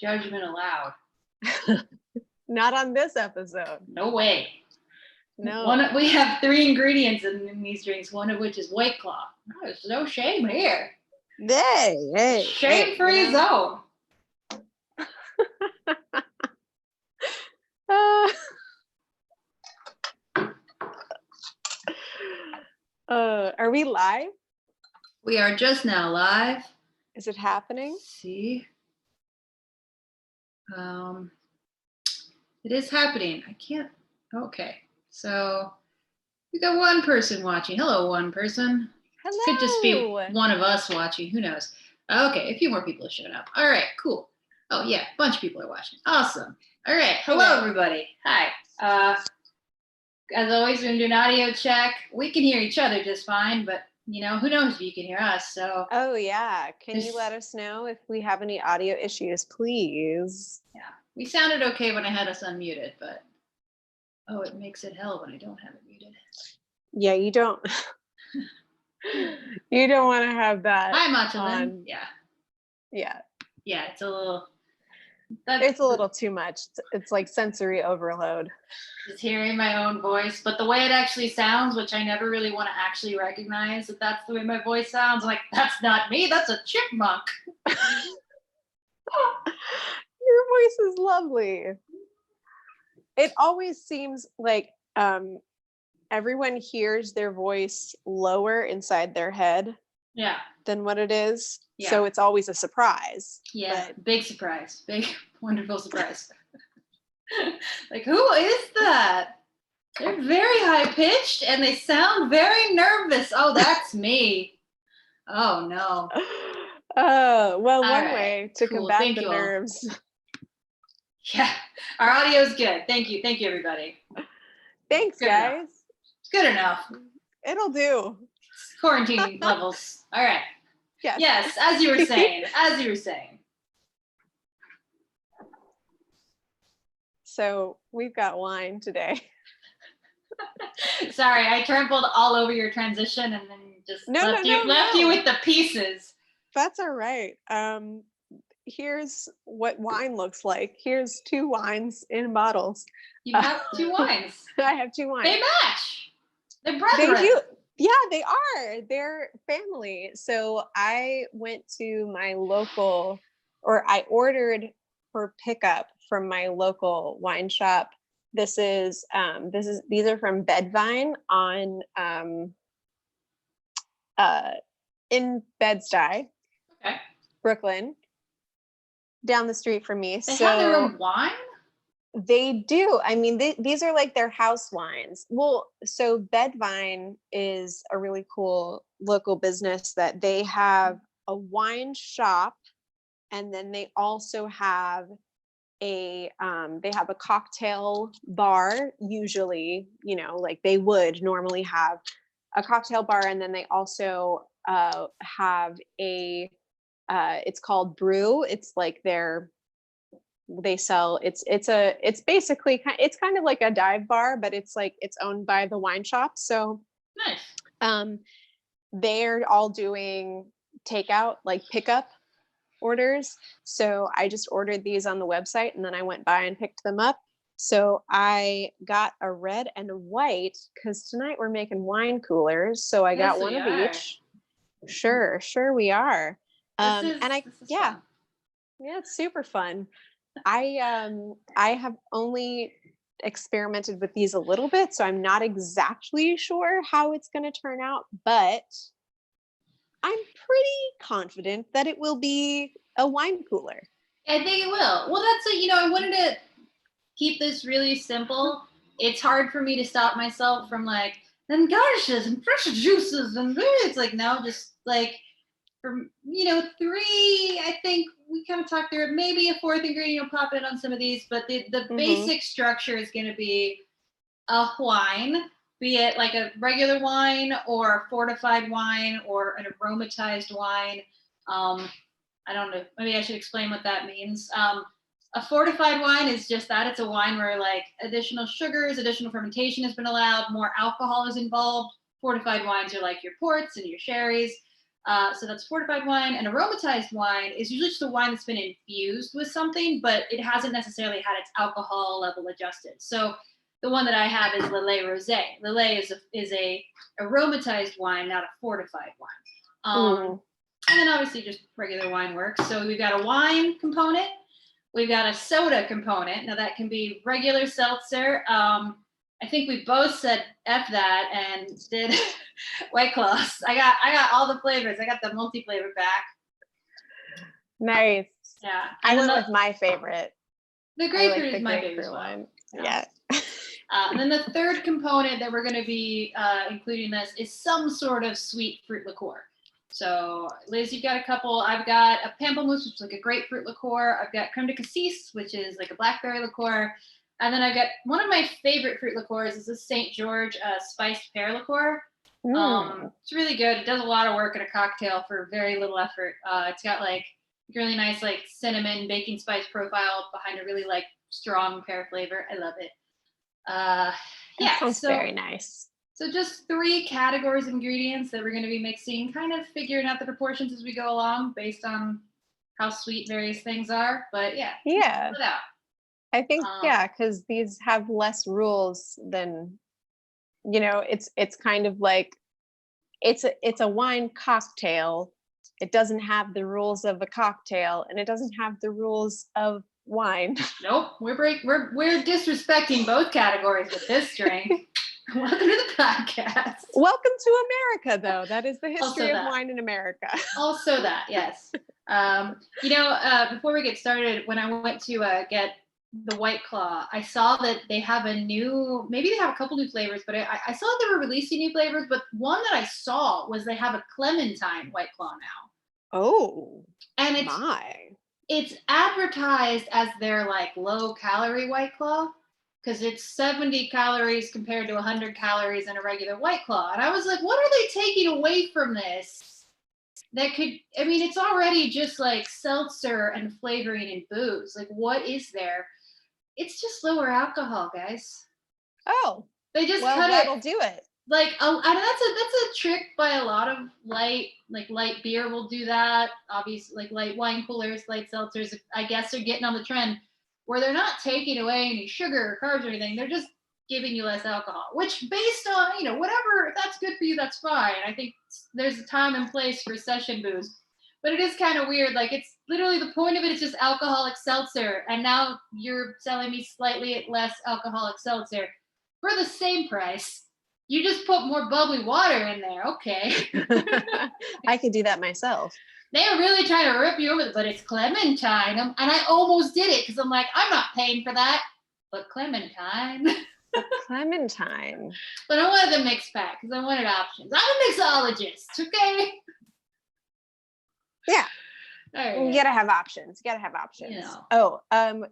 judgment allowed. Not on this episode. No way. No. We have 3 ingredients in these drinks, one of which is White Claw. There's no shame here. Hey, Shame-free zone. Are we live? We are just now live. Is it happening? Let's see. It is happening. I can't. Okay. So we got one person watching. Hello, one person. Hello. Could just be one of us watching. Who knows? Okay, a few more people have shown up. All right, cool. Oh yeah, a bunch of people are watching. Awesome. All right. Hello, everybody. Hi. As always, we're gonna do an audio check. We can hear each other just fine, but you know, who knows if you can hear us? So. Oh yeah. Can you let us know if we have any audio issues, please? Yeah, we sounded okay when I had us unmuted, but oh, it makes it hell when I don't have it muted. Yeah, you don't. You don't want to have that. Hi, Machalin. Yeah. Yeah. Yeah, it's a little. It's a little too much. It's like sensory overload. Just hearing my own voice, but the way it actually sounds, which I never really want to actually recognize that that's the way my voice sounds. I'm like, that's not me. That's a chipmunk. Your voice is lovely. It always seems like everyone hears their voice lower inside their head. Yeah. Than what it is. Yeah. So it's always a surprise. Yeah, big surprise. Big, wonderful surprise. Like, who is that? They're very high pitched and they sound very nervous. Oh, that's me. Oh, no. Well, one right. way to combat the nerves. Yeah, our audio is good. Thank you. Thank you, everybody. Thanks, good guys. Enough. It's good enough. It'll do. Quarantine levels. All right. Yes. Yes, as you were saying. So we've got wine today. Sorry, I trampled all over your transition and then just left you with the pieces. That's all right. Here's what wine looks like. Here's 2 wines in bottles. You have 2 wines. I have 2 wines. They match. They're brethren. They do. Yeah, they are. They're family. So I went to my local, or I ordered for pickup from my local wine shop. These are from Bedvine on in Bed-Stuy, okay, Brooklyn, down the street from me. They have their own wine? They do. I mean, these are like their house wines. Well, so Bedvine is a really cool local business that they have a wine shop, and then they also have a cocktail bar. Usually, you know, like they would normally have a cocktail bar, and then they also have a it's called Brew. It's like they sell it's basically it's kind of like a dive bar, but it's like it's owned by the wine shop. So nice. They're all doing takeout, like pickup orders. So I just ordered these on the website, and then I went by and picked them up. So I got a red and a white because tonight we're making wine coolers. So I got one of each. Sure we are. Yeah, it's super fun. I have only experimented with these a little bit, so I'm not exactly sure how it's going to turn out, but I'm pretty confident that it will be a wine cooler. I think it will. Well, that's it. You know, I wanted to keep this really simple. It's hard for me to stop myself from like, and garnishes and fresh juices and it's like, no, just like, from, you know, 3, I think we kind of talked through it. Maybe a 4th ingredient will pop in on some of these, but the basic structure is going to be a wine, be it like a regular wine or a fortified wine or an aromatized wine. I don't know. Maybe I should explain what that means. A fortified wine is just that. It's a wine where like additional sugars, additional fermentation has been allowed, more alcohol is involved. Fortified wines are like your ports and your sherries. So that's fortified wine. And aromatized wine is usually just a wine that's been infused with something, but it hasn't necessarily had its alcohol level adjusted. So the one that I have is Lillet Rosé. Lillet is a aromatized wine, not a fortified wine. And then obviously just regular wine works. So we've got a wine component. We've got a soda component. Now that can be regular seltzer. I think we both said F that and did White Claws. I got all the flavors. I got the multi-flavor pack. Nice. Yeah. I went with my favorite. The grapefruit is my favorite one. Yeah. And then the third component that we're going to be including this is some sort of sweet fruit liqueur. So, Liz, you've got a couple. I've got a pamplemousse, which is like a grapefruit liqueur. I've got creme de cassis, which is like a blackberry liqueur. And then I've got one of my favorite fruit liqueurs is this St. George spiced pear liqueur. It's really good. It does a lot of work in a cocktail for very little effort. It's got like really nice like cinnamon baking spice profile behind a really like strong pear flavor. I love it. That sounds very nice. So just 3 categories of ingredients that we're going to be mixing, kind of figuring out the proportions as we go along based on how sweet various things are. But yeah. It out. I think because these have less rules than, it's kind of like it's a wine cocktail. It doesn't have the rules of a cocktail, and it doesn't have the rules of wine. Nope, we're disrespecting both categories with this drink. Welcome to the podcast. Welcome to America, though. That is the history of wine in America. Also that, yes. Before we get started, when I went to get the White Claw, I saw that they have maybe they have a couple new flavors, but I saw that they were releasing new flavors, but one that I saw was they have a clementine White Claw now. Oh, and it's advertised as their like low calorie White Claw, because it's 70 calories compared to 100 calories in a regular White Claw. And I was like, what are they taking away from this? It's already just like seltzer and flavoring and booze. Like, what is there? It's just lower alcohol, guys. Oh, they just cut that'll do it. Like, and that's a trick by a lot of light beer will do that. Obviously, like light wine coolers, light seltzers, I guess they're getting on the trend where they're not taking away any sugar or carbs or anything. They're just giving you less alcohol, which based on, whatever, if that's good for you, that's fine. I think there's a time and place for session booze, but it is kind of weird. Like, it's literally the point of it is just alcoholic seltzer. And now you're selling me slightly less alcoholic seltzer for the same price. You just put more bubbly water in there. Okay. I could do that myself. They were really trying to rip you over, but it's clementine. And I almost did it because I'm like, I'm not paying for that. But clementine. Clementine. But I wanted the mix pack because I wanted options. I'm a mixologist, okay? Yeah. Right. You gotta have options.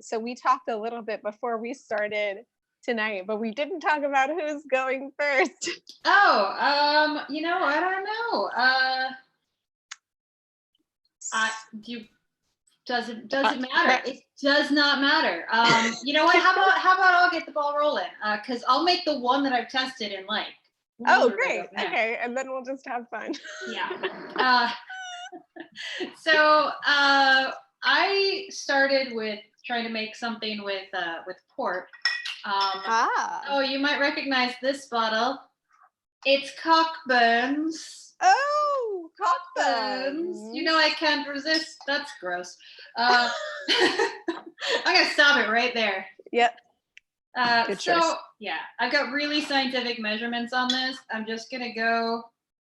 So we talked a little bit before we started tonight, but we didn't talk about who's going first. I don't know. Does it matter? It does not matter. You know what? How about I'll get the ball rolling? Because I'll make the one that I've tested and like. Oh, great. Okay, and then we'll just have fun. Yeah. So I started with trying to make something with port. Oh, you might recognize this bottle. It's Cockburns. Oh, Cockburns. I can't resist. That's gross. I'm going to stop it right there. Yep. Good choice. Yeah, I've got really scientific measurements on this. I'm just going to go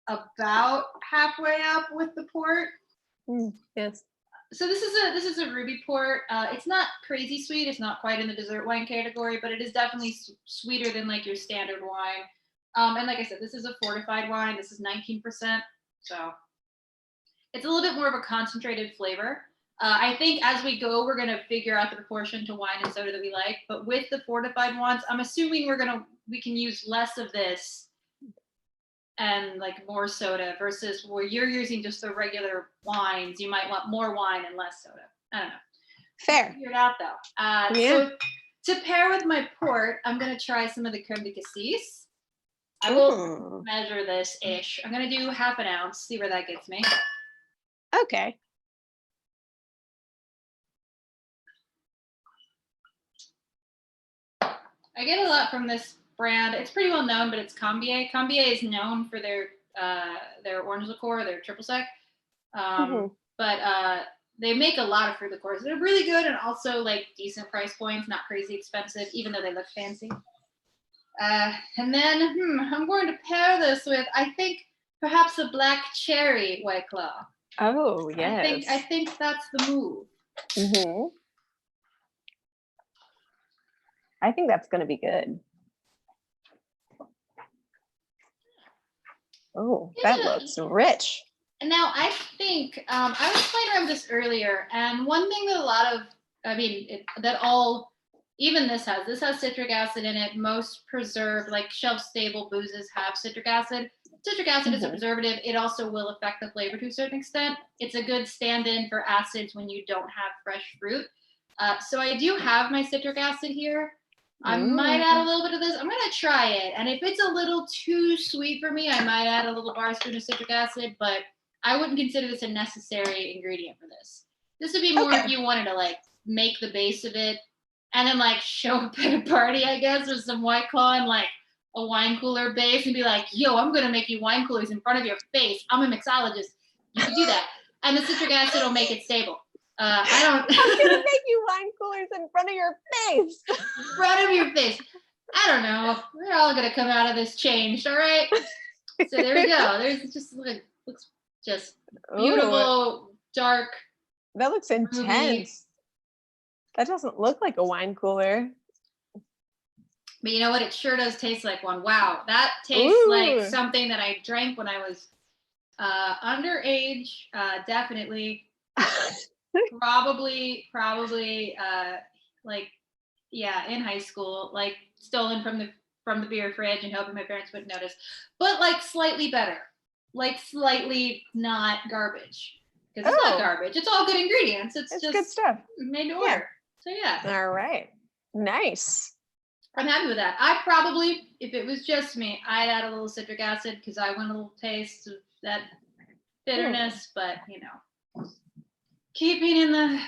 about halfway up with the port. Yes. So this is a ruby port. It's not crazy sweet. It's not quite in the dessert wine category, but it is definitely sweeter than like your standard wine. And like I said, this is a fortified wine. This is 19%. So it's a little bit more of a concentrated flavor. I think as we go, we're going to figure out the proportion to wine and soda that we like. But with the fortified ones, I'm assuming we can use less of this and like more soda versus where you're using just the regular wines. You might want more wine and less soda. I don't know. Fair. Figure it out though. So to pair with my port, I'm going to try some of the creme de cassis. I will measure this ish. I'm gonna do half an ounce, see where that gets me. Okay. I get a lot from this brand. It's pretty well known, but it's Cambier. Cambier is known for their orange liqueur, their triple sec. But they make a lot of fruit liqueurs. They're really good and also like decent price points, not crazy expensive, even though they look fancy. And then I'm going to pair this with, I think, perhaps a black cherry White Claw. Oh, yes. I think that's the move. I think that's going to be good. Oh, that looks rich. And now I think I was playing around with this earlier, and one thing that a lot of, even this has citric acid in it. Most preserved, like shelf-stable boozes have citric acid. Citric acid is a preservative. It also will affect the flavor to a certain extent. It's a good stand-in for acids when you don't have fresh fruit. So I do have my citric acid here. I might add a little bit of this. I'm going to try it. And if it's a little too sweet for me, I might add a little bar spoon of citric acid, but I wouldn't consider this a necessary ingredient for this. This would be more if you wanted to like make the base of it and then like show up at a party, I guess, with some White Claw and like a wine cooler base and be like, yo, I'm going to make you wine coolers in front of your face. I'm a mixologist. You can do that. And the citric acid will make it stable. I'm gonna make you wine coolers in front of your face. In front of your face. I don't know. We're all gonna come out of this changed, all right? So there we go. There's just looks just beautiful, dark. That looks intense. Movie. That doesn't look like a wine cooler. But you know what? It sure does taste like one. Wow, that tastes like something that I drank when I was underage. Definitely. probably in high school, like stolen from the beer fridge and hoping my parents wouldn't notice, but like slightly better, like slightly not garbage, because it's not garbage, it's all good ingredients, it's just good stuff made to order. So yeah, all right, nice. I'm happy with that. I probably, if it was just me, I'd add a little citric acid because I want a little taste of that bitterness, but you know, keeping in the,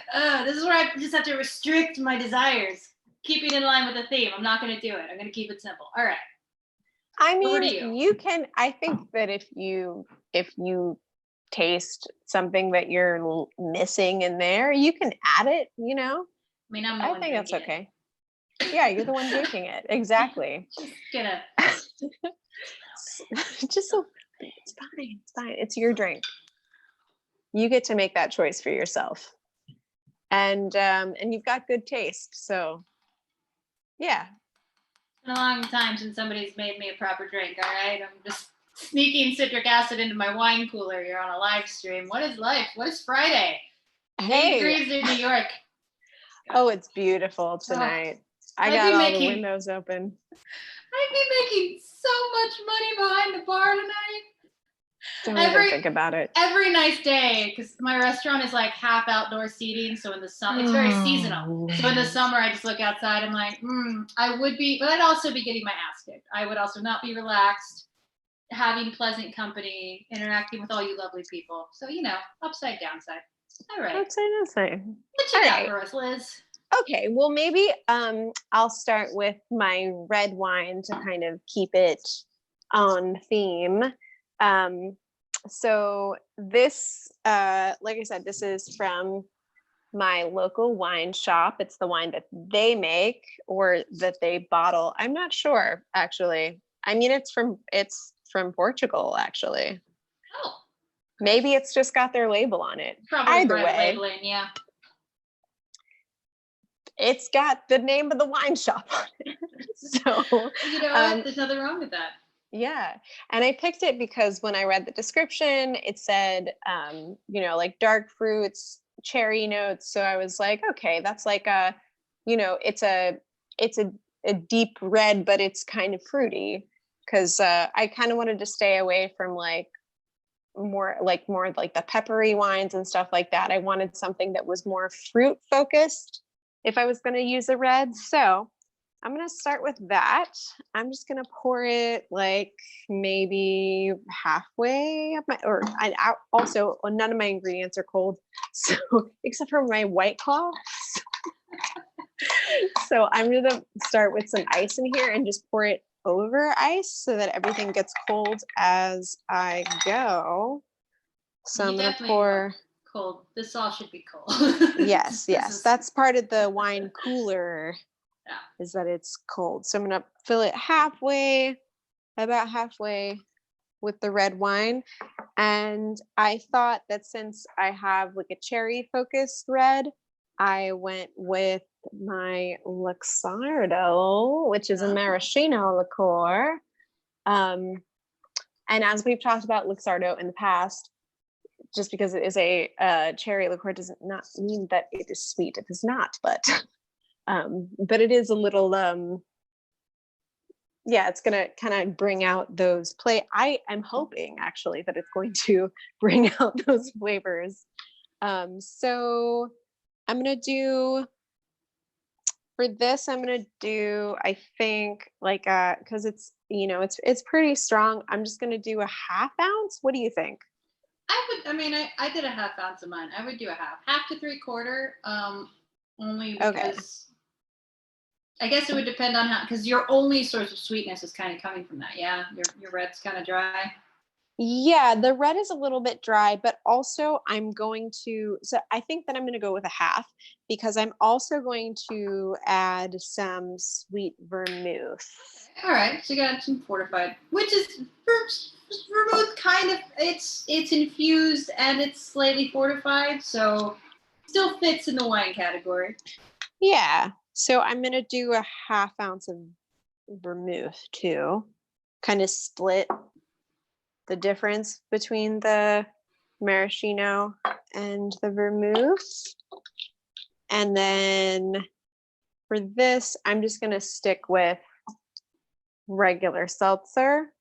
this is where I just have to restrict my desires. Keeping in line with the theme. I'm not going to do it. I'm going to keep it simple. All right. I mean, you can, I think that if you taste something that you're missing in there, you can add it, you know? I mean, I think that's okay. Yeah, you're the one drinking it. Exactly. Just gonna. Just so, it's fine. It's fine. It's your drink. You get to make that choice for yourself, and you've got good taste. So, yeah. It's been a long time since somebody's made me a proper drink. All right, I'm just sneaking citric acid into my wine cooler here on a live stream. What is life? What is Friday? 8 degrees in New York. Oh, it's beautiful tonight. I got all the windows open. I'd be making so much money behind the bar tonight. Don't even think about it. Every nice day, because my restaurant is like half outdoor seating, so in the summer, it's very seasonal. So in the summer, I just look outside, I'm like, I would be, but I'd also be getting my ass kicked. I would also not be relaxed, having pleasant company, interacting with all you lovely people. So, you know, upside, downside. All right. Upside, downside. What you got for us, Liz? Okay, well, maybe I'll start with my red wine to kind of keep it on theme. So this, like I said, this is from my local wine shop. It's the wine that they make or that they bottle. I'm not sure, actually. I mean, it's from Portugal, actually. Oh. Maybe it's just got their label on it. Probably either way, labeling, yeah. It's got the name of the wine shop on it. So you know what? There's nothing wrong with that. Yeah. And I picked it because when I read the description, it said, like dark fruits, cherry notes. So I was like, okay, that's like it's a deep red, but it's kind of fruity. Cause I kind of wanted to stay away from more like the peppery wines and stuff like that. I wanted something that was more fruit focused if I was going to use a red. So I'm gonna start with that. I'm just gonna pour it like maybe halfway of my, also none of my ingredients are cold, so except for my White Claw. So I'm gonna start with some ice in here and just pour it over ice so that everything gets cold as I go. So You I'm gonna definitely pour. cold. This all should be cold. Yes, This yes. is- That's part of the wine cooler, Yeah. is that it's cold. So I'm gonna fill it halfway, about halfway with the red wine. And I thought that since I have like a cherry focused red, I went with my Luxardo, which is a Oh. maraschino liqueur. And as we've talked about Luxardo in the past, just because it is a cherry liqueur does not mean that it is sweet. It is not, but it is a little yeah, it's gonna kind of bring out those I am hoping actually that it's going to bring out those flavors. So I'm gonna do, for this, I'm gonna do, I think, like because it's, it's pretty strong. I'm just gonna do a half ounce. What do you think? I mean, I did a half ounce of mine. I would do a half to 3/4, only Okay. because I guess it would depend on how, because your only source of sweetness is kind of coming from that. Yeah, your red's kind of dry. Yeah, the red is a little bit dry, but also so I think that I'm going to go with a half because I'm also going to add some sweet vermouth. All right, so you got some fortified, which is vermouth. Kind of, it's infused and it's slightly fortified, so still fits in the wine category. Yeah, so I'm going to do a half ounce of vermouth too, kind of split the difference between the maraschino and the vermouth. And then for this, I'm just going to stick with regular seltzer.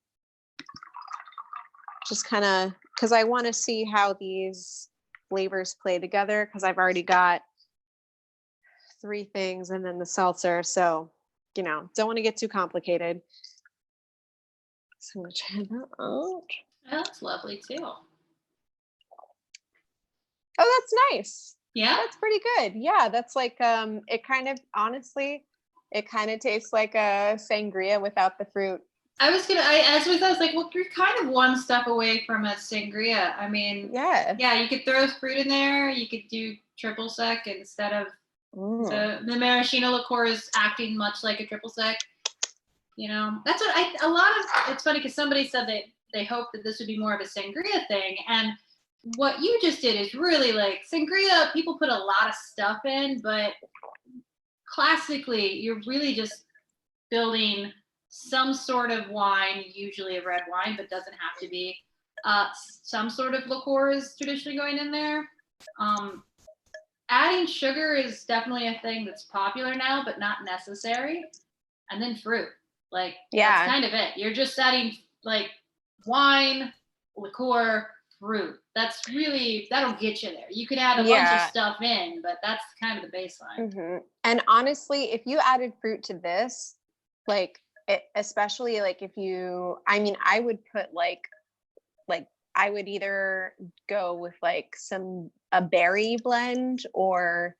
Just kind of, because I want to see how these flavors play together, because I've already got 3 things and then the seltzer. So, don't want to get too complicated. So I'm going to try that out. Oh, that's lovely too. Oh, that's nice. Yeah, That's pretty good. Yeah, that's like it kind of, honestly, it kind of tastes like a sangria without the fruit. I was like, well, you're kind of one step away from a sangria. I mean, Yeah. you could throw fruit in there. You could do triple sec instead of the maraschino liqueur is acting much like a triple sec. That's what it's funny because somebody said that they hoped that this would be more of a sangria thing, and what you just did is really like sangria. People put a lot of stuff in, but classically, you're really just building some sort of wine, usually a red wine, but doesn't have to be. Some sort of liqueur is traditionally going in there. Adding sugar is definitely a thing that's popular now, but not necessary. And then fruit. Like, that's kind of it. You're just adding like wine, liqueur, fruit. That's really, that'll get you there. You could add a bunch of stuff in, but that's kind of the baseline. Mm-hmm. And honestly, if you added fruit to this, especially like if you, I would put like I would either go with like a berry blend, or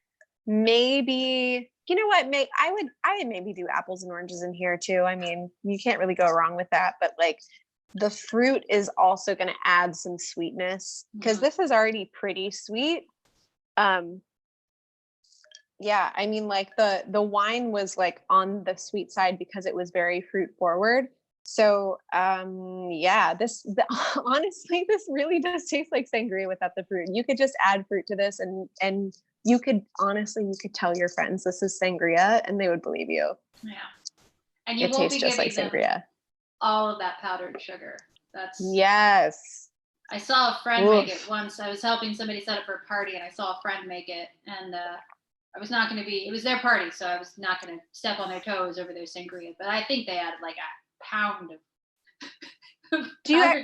maybe, you know what, I would maybe do apples and oranges in here too. I mean, you can't really go wrong with that, but like the fruit is also going to add some sweetness because this is already pretty sweet. Yeah, I mean, like the wine was like on the sweet side because it was very fruit forward. So yeah, honestly, this really does taste like sangria without the fruit. You could just add fruit to this, and you could tell your friends this is sangria, and they would believe you. Yeah, and you it won't tastes be just giving like sangria. All of that powdered sugar. Yes. I saw a friend make it once. I was helping somebody set up for a party, and I saw a friend make it, and I was not going to be. It was their party, so I was not going to step on their toes over their sangria. But I think they added like a pound of.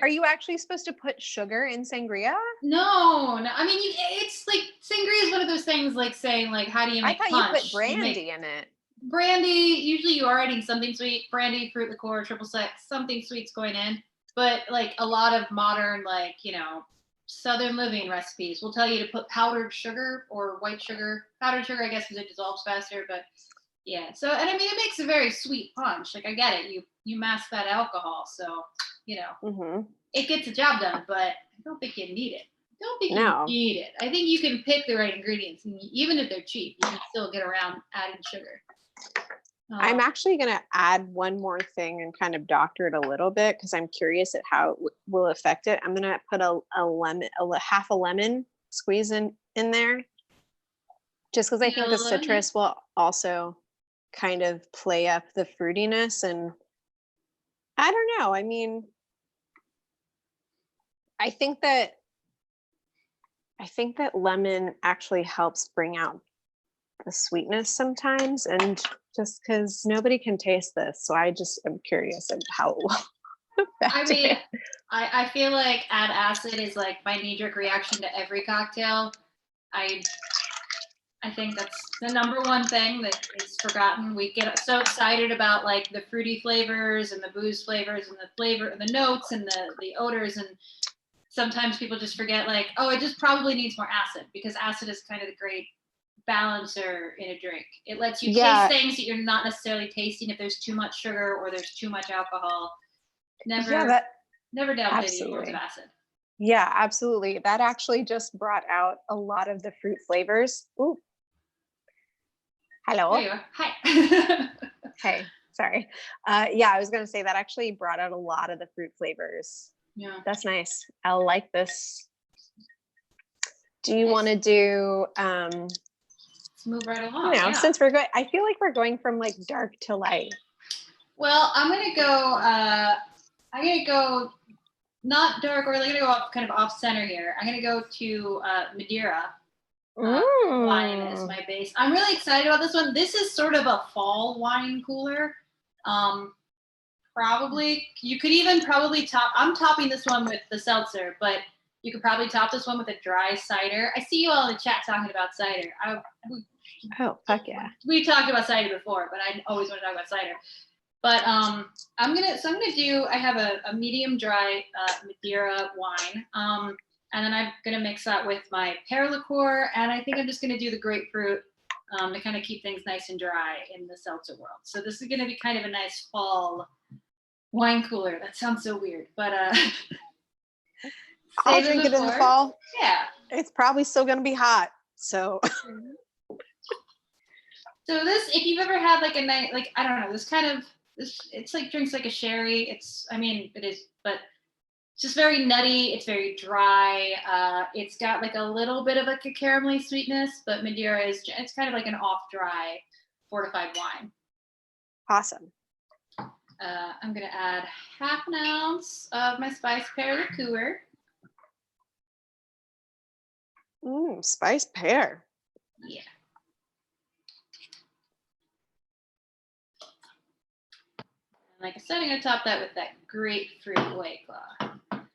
Are you actually supposed to put sugar in sangria? No. I mean, it's like sangria is one of those things like saying like, how do you make punch? I thought you put brandy in it. brandy, usually you are eating something sweet, brandy, fruit liqueur, triple sec, something sweet's going in. But like a lot of modern, like, Southern living recipes will tell you to put powdered sugar or white sugar. Powdered sugar, I guess, because it dissolves faster. But yeah, so, and I mean, it makes a very sweet punch. Like, I get it. You mask that alcohol, so Mm-hmm. it gets the job done. But I don't think you need it. Don't think No. you need it. I think you can pick the right ingredients, and even if they're cheap, you can still get around adding sugar. I'm actually going to add one more thing and kind of doctor it a little bit because I'm curious at how it will affect it. I'm going to put a lemon, half a lemon squeeze in there, just because I think the citrus will also kind of play up the fruitiness. And I don't know. I mean, I think that lemon actually helps bring out the sweetness sometimes, and just because nobody can taste this, so I just am curious of how it will affect it. I feel like add acid is like my knee-jerk reaction to every cocktail. I think that's the number one thing that is forgotten. We get so excited about like the fruity flavors and the booze flavors and the flavor and the notes and the odors, and sometimes people just forget like, oh, it just probably needs more acid, because acid is kind of the great balancer in a drink. It lets you taste things that you're not necessarily tasting if there's too much sugar or there's too much alcohol. Never downplay the importance of acid. Yeah, absolutely. That actually just brought out a lot of the fruit flavors. Ooh. Hello. There you are. Hi. Hey, sorry. Yeah, I was going to say that actually brought out a lot of the fruit flavors. Yeah. That's nice. I like this. Do you want to do let's move right along. Since we're going, I feel like we're going from like dark to light. Well, I'm gonna go not dark, or I'm gonna go kind of off center here. I'm gonna go to Madeira wine as my base. I'm really excited about this one. This is sort of a fall wine cooler. Probably you could even probably I'm topping this one with the seltzer, but you could probably top this one with a dry cider. I see you all in the chat talking about cider. Oh, fuck yeah. We talked about cider before, but I always want to talk about cider. But I have a medium dry Madeira wine. And then I'm going to mix that with my pear liqueur. And I think I'm just going to do the grapefruit to kind of keep things nice and dry in the seltzer world. So this is going to be kind of a nice fall wine cooler. That sounds so weird, but I'll drink it in the fall. Yeah. It's probably still going to be hot. So So this, if you've ever had like a night, like, I don't know, it's like drinks like a sherry. It is, but it's just very nutty. It's very dry. It's got like a little bit of like a caramelly sweetness, but Madeira it's kind of like an off dry fortified wine. Awesome. I'm going to add half an ounce of my spiced pear liqueur. Spiced pear. Yeah. Like I said, I'm going to top that with that grapefruit White Claw.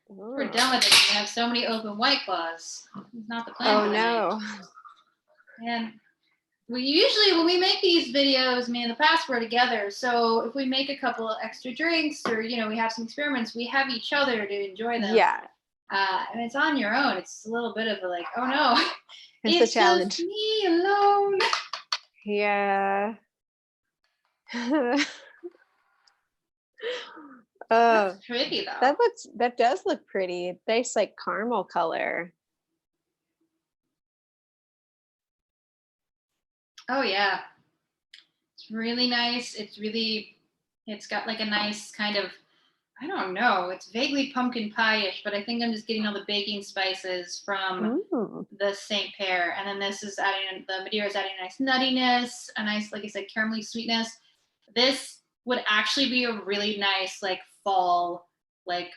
We're done with it. We have so many open White Claws. It's not the plan. Oh, no. And we usually, when we make these videos, me and the past, we're together. So if we make a couple of extra drinks or, we have some experiments, we have each other to enjoy them. Yeah. And it's on your own. It's a little bit of a like, oh, no. It's a challenge. Just me alone. Yeah. That's pretty though. That does look pretty. Nice like caramel color. Oh yeah. It's really nice. It's got like a nice kind of, I don't know, it's vaguely pumpkin pie-ish, but I think I'm just getting all the baking spices from the Saint Pear. And then the Madeira is adding a nice nuttiness, a nice, like I said, caramelly sweetness. This would actually be a really nice like fall like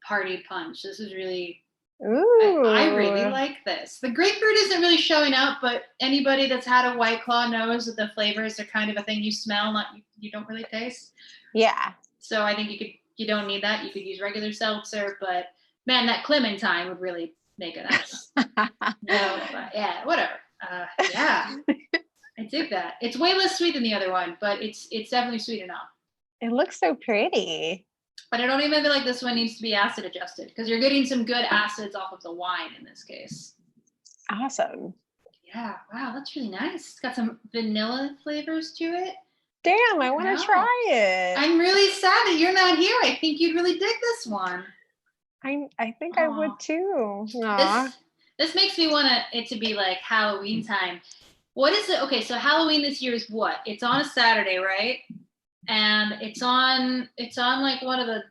party punch. This is really I really like this. The grapefruit isn't really showing up, but anybody that's had a White Claw knows that the flavors are kind of a thing you smell, not you don't really taste. Yeah. So I think you don't need that. You could use regular seltzer, but man, that clementine would really make it nice. No, but yeah, whatever. Yeah. I dig that. It's way less sweet than the other one, but it's definitely sweet enough. It looks so pretty. But I don't even feel like this one needs to be acid adjusted because you're getting some good acids off of the wine in this case. Awesome. Yeah, wow, that's really nice. It's got some vanilla flavors to it. Damn, I want to No. try it. I'm really sad that you're not here. I think you'd really dig this one. I think I would Aw. too. Aw. This makes me want it to be like Halloween time. What is it? Okay, so Halloween this year is what? It's on a Saturday, right? And it's on like one of the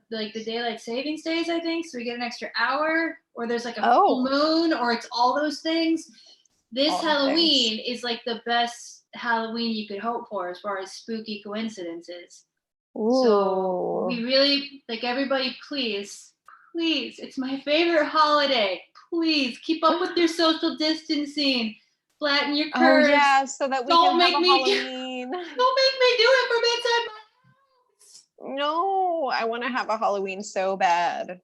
daylight savings days, I think. So we get an extra hour, or there's like a full moon, or it's all those things. This All the Halloween is like the best Halloween you could hope for as far as spooky coincidences. So Ooh. we really like everybody, please, it's my favorite holiday. Please keep up with your social distancing. Flatten your curves. Oh yeah, so that we Don't can have make a me Halloween. Don't make me do it from inside my house. No, I want to have a Halloween so bad.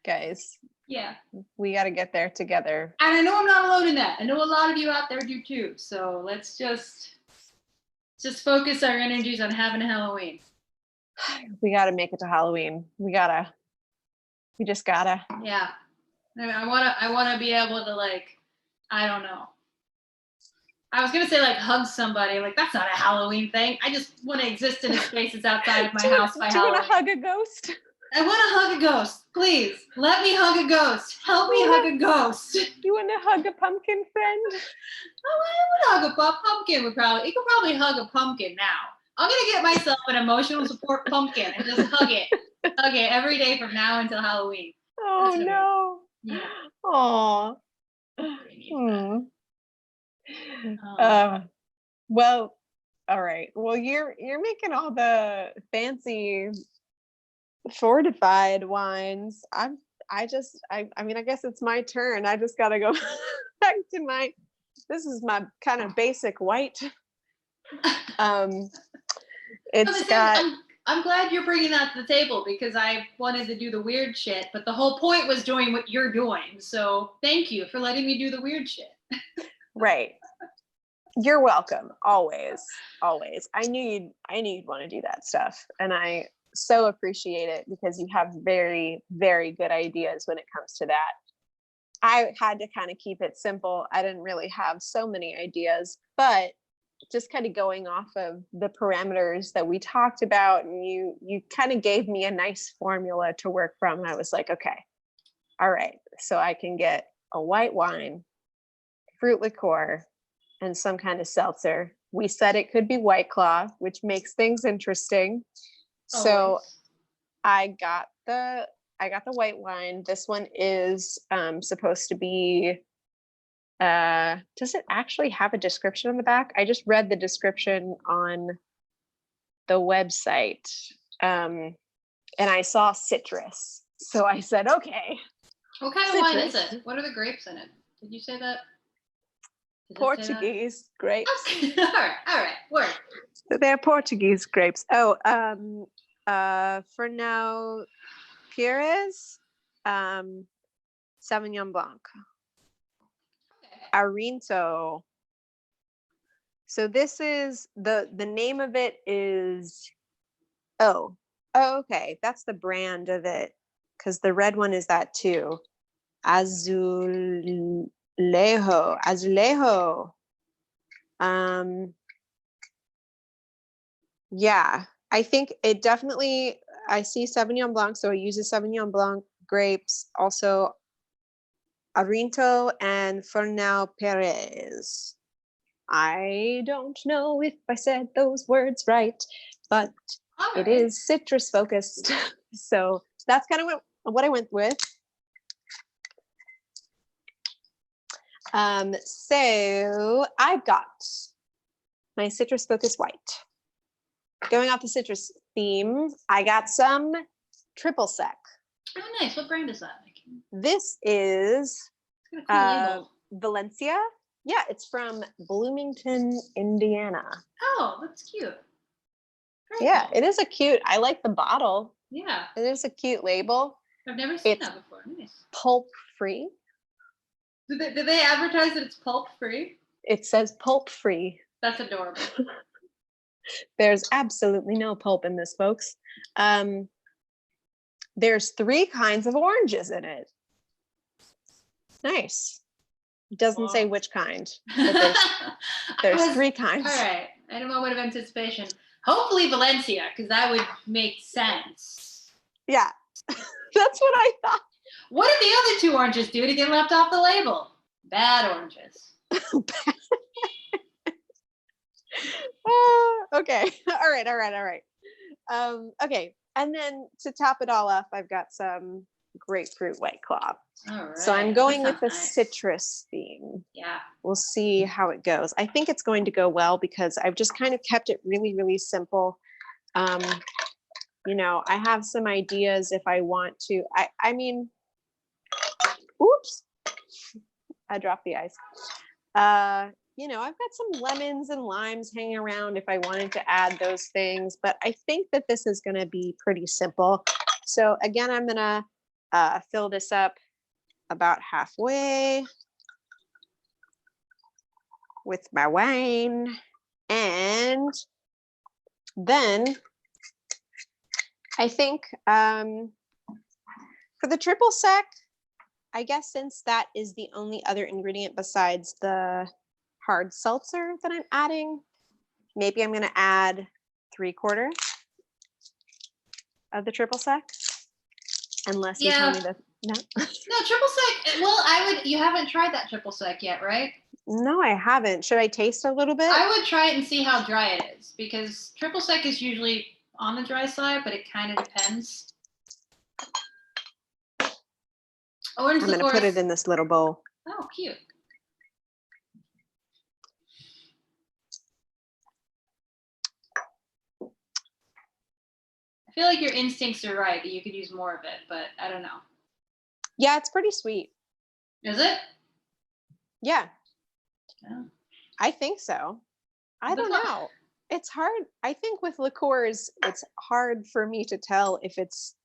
Guys, Yeah. we got to get there together. And I know I'm not alone in that. I know a lot of you out there do too. So let's just focus our energies on having a Halloween. We got to make it to Halloween. We just gotta. Yeah. I want to be able to, like, I don't know. I was going to say, like, hug somebody. Like, that's not a Halloween thing. I just want to exist in a space that's outside of my house by Halloween. Do you want to hug a ghost? I want to hug a ghost. Please, let me hug a ghost. Help me hug a ghost. You want to hug a pumpkin friend? Oh, I would hug a pumpkin. You could probably hug a pumpkin now. I'm going to get myself an emotional support pumpkin and just hug it. Hug it every day from now until Halloween. Oh, no. Yeah. Aw. Well, all right. Well, you're making all the fancy fortified wines. I mean, I guess it's my turn. I just gotta go back to this is my kind of basic white. I'm glad you're bringing that to the table because I wanted to do the weird shit, but the whole point was doing what you're doing. So thank you for letting me do the weird shit. Right. You're welcome. Always. I knew you'd want to do that stuff. And I so appreciate it because you have very, very good ideas when it comes to that. I had to kind of keep it simple. I didn't really have so many ideas, but just kind of going off of the parameters that we talked about, and you kind of gave me a nice formula to work from. And I was like, okay, all right. So I can get a white wine, fruit liqueur, and some kind of seltzer. We said it could be White Claw, which makes things interesting. So I got the white wine. This one is supposed to be does it actually have a description on the back? I just read the description on the website. And I saw citrus. So I said, okay. What kind of wine is it? What are the grapes in it? Did you say that? Portuguese grapes. Okay. All right. Word. They're Portuguese grapes. Oh, for now, Pires, Sauvignon Blanc. Arinto. So this is the name of it is okay, that's the brand of it, because the red one is that too. Azulejo. Yeah, I think it definitely, I see Sauvignon Blanc, so it uses Sauvignon Blanc grapes, also Arinto and Fernão Pires. I don't know if I said those words right, but it is citrus focused. So that's kind of what I went with. So I've got my citrus focused white. Going off the citrus theme, I got some triple sec. Oh, nice. What brand is that? This is cool Valencia. Yeah, it's from Bloomington, Indiana. Oh, that's cute. Very yeah, cool. It is a cute. I like the bottle. Yeah. It is a cute label. I've never seen that before. Nice. Pulp free. Did they advertise that it's pulp free? It says pulp free. That's adorable. There's absolutely no pulp in this, folks. There's 3 kinds of oranges in it. Nice. It doesn't say Wow. which kind, but there's 3 kinds. All right. I had a moment of anticipation. Hopefully Valencia, because that would make sense. Yeah, that's what I thought. What did the other 2 oranges do to get left off the label? Bad oranges. Okay. All right. Okay. And then to top it all off, I've got some grapefruit White Claw. All right. So I'm going with the nice. citrus theme. Yeah. We'll see how it goes. I think it's going to go well because I've just kind of kept it really, really simple. You know, I have some ideas if I want to. I mean, oops, I dropped the ice. You know, I've got some lemons and limes hanging around if I wanted to add those things, but I think that this is going to be pretty simple. So again, I'm going to fill this up about halfway with my wine. And then I think for the triple sec, I guess since that is the only other ingredient besides the hard seltzer that I'm adding, maybe I'm going to add 3/4 of the triple sec. Unless you tell me that. No. No, triple sec. Well, you haven't tried that triple sec yet, right? No, I haven't. Should I taste a little bit? I would try it and see how dry it is, because triple sec is usually on the dry side, but it kind of depends. Orange I'm going to put it in this little bowl. Oh, cute. I feel like your instincts are right that you could use more of it, but I don't know. Yeah, it's pretty sweet. Is it? Yeah. Oh. I think so. I don't know. It's hard. I think with liqueurs, it's hard for me to tell if it's,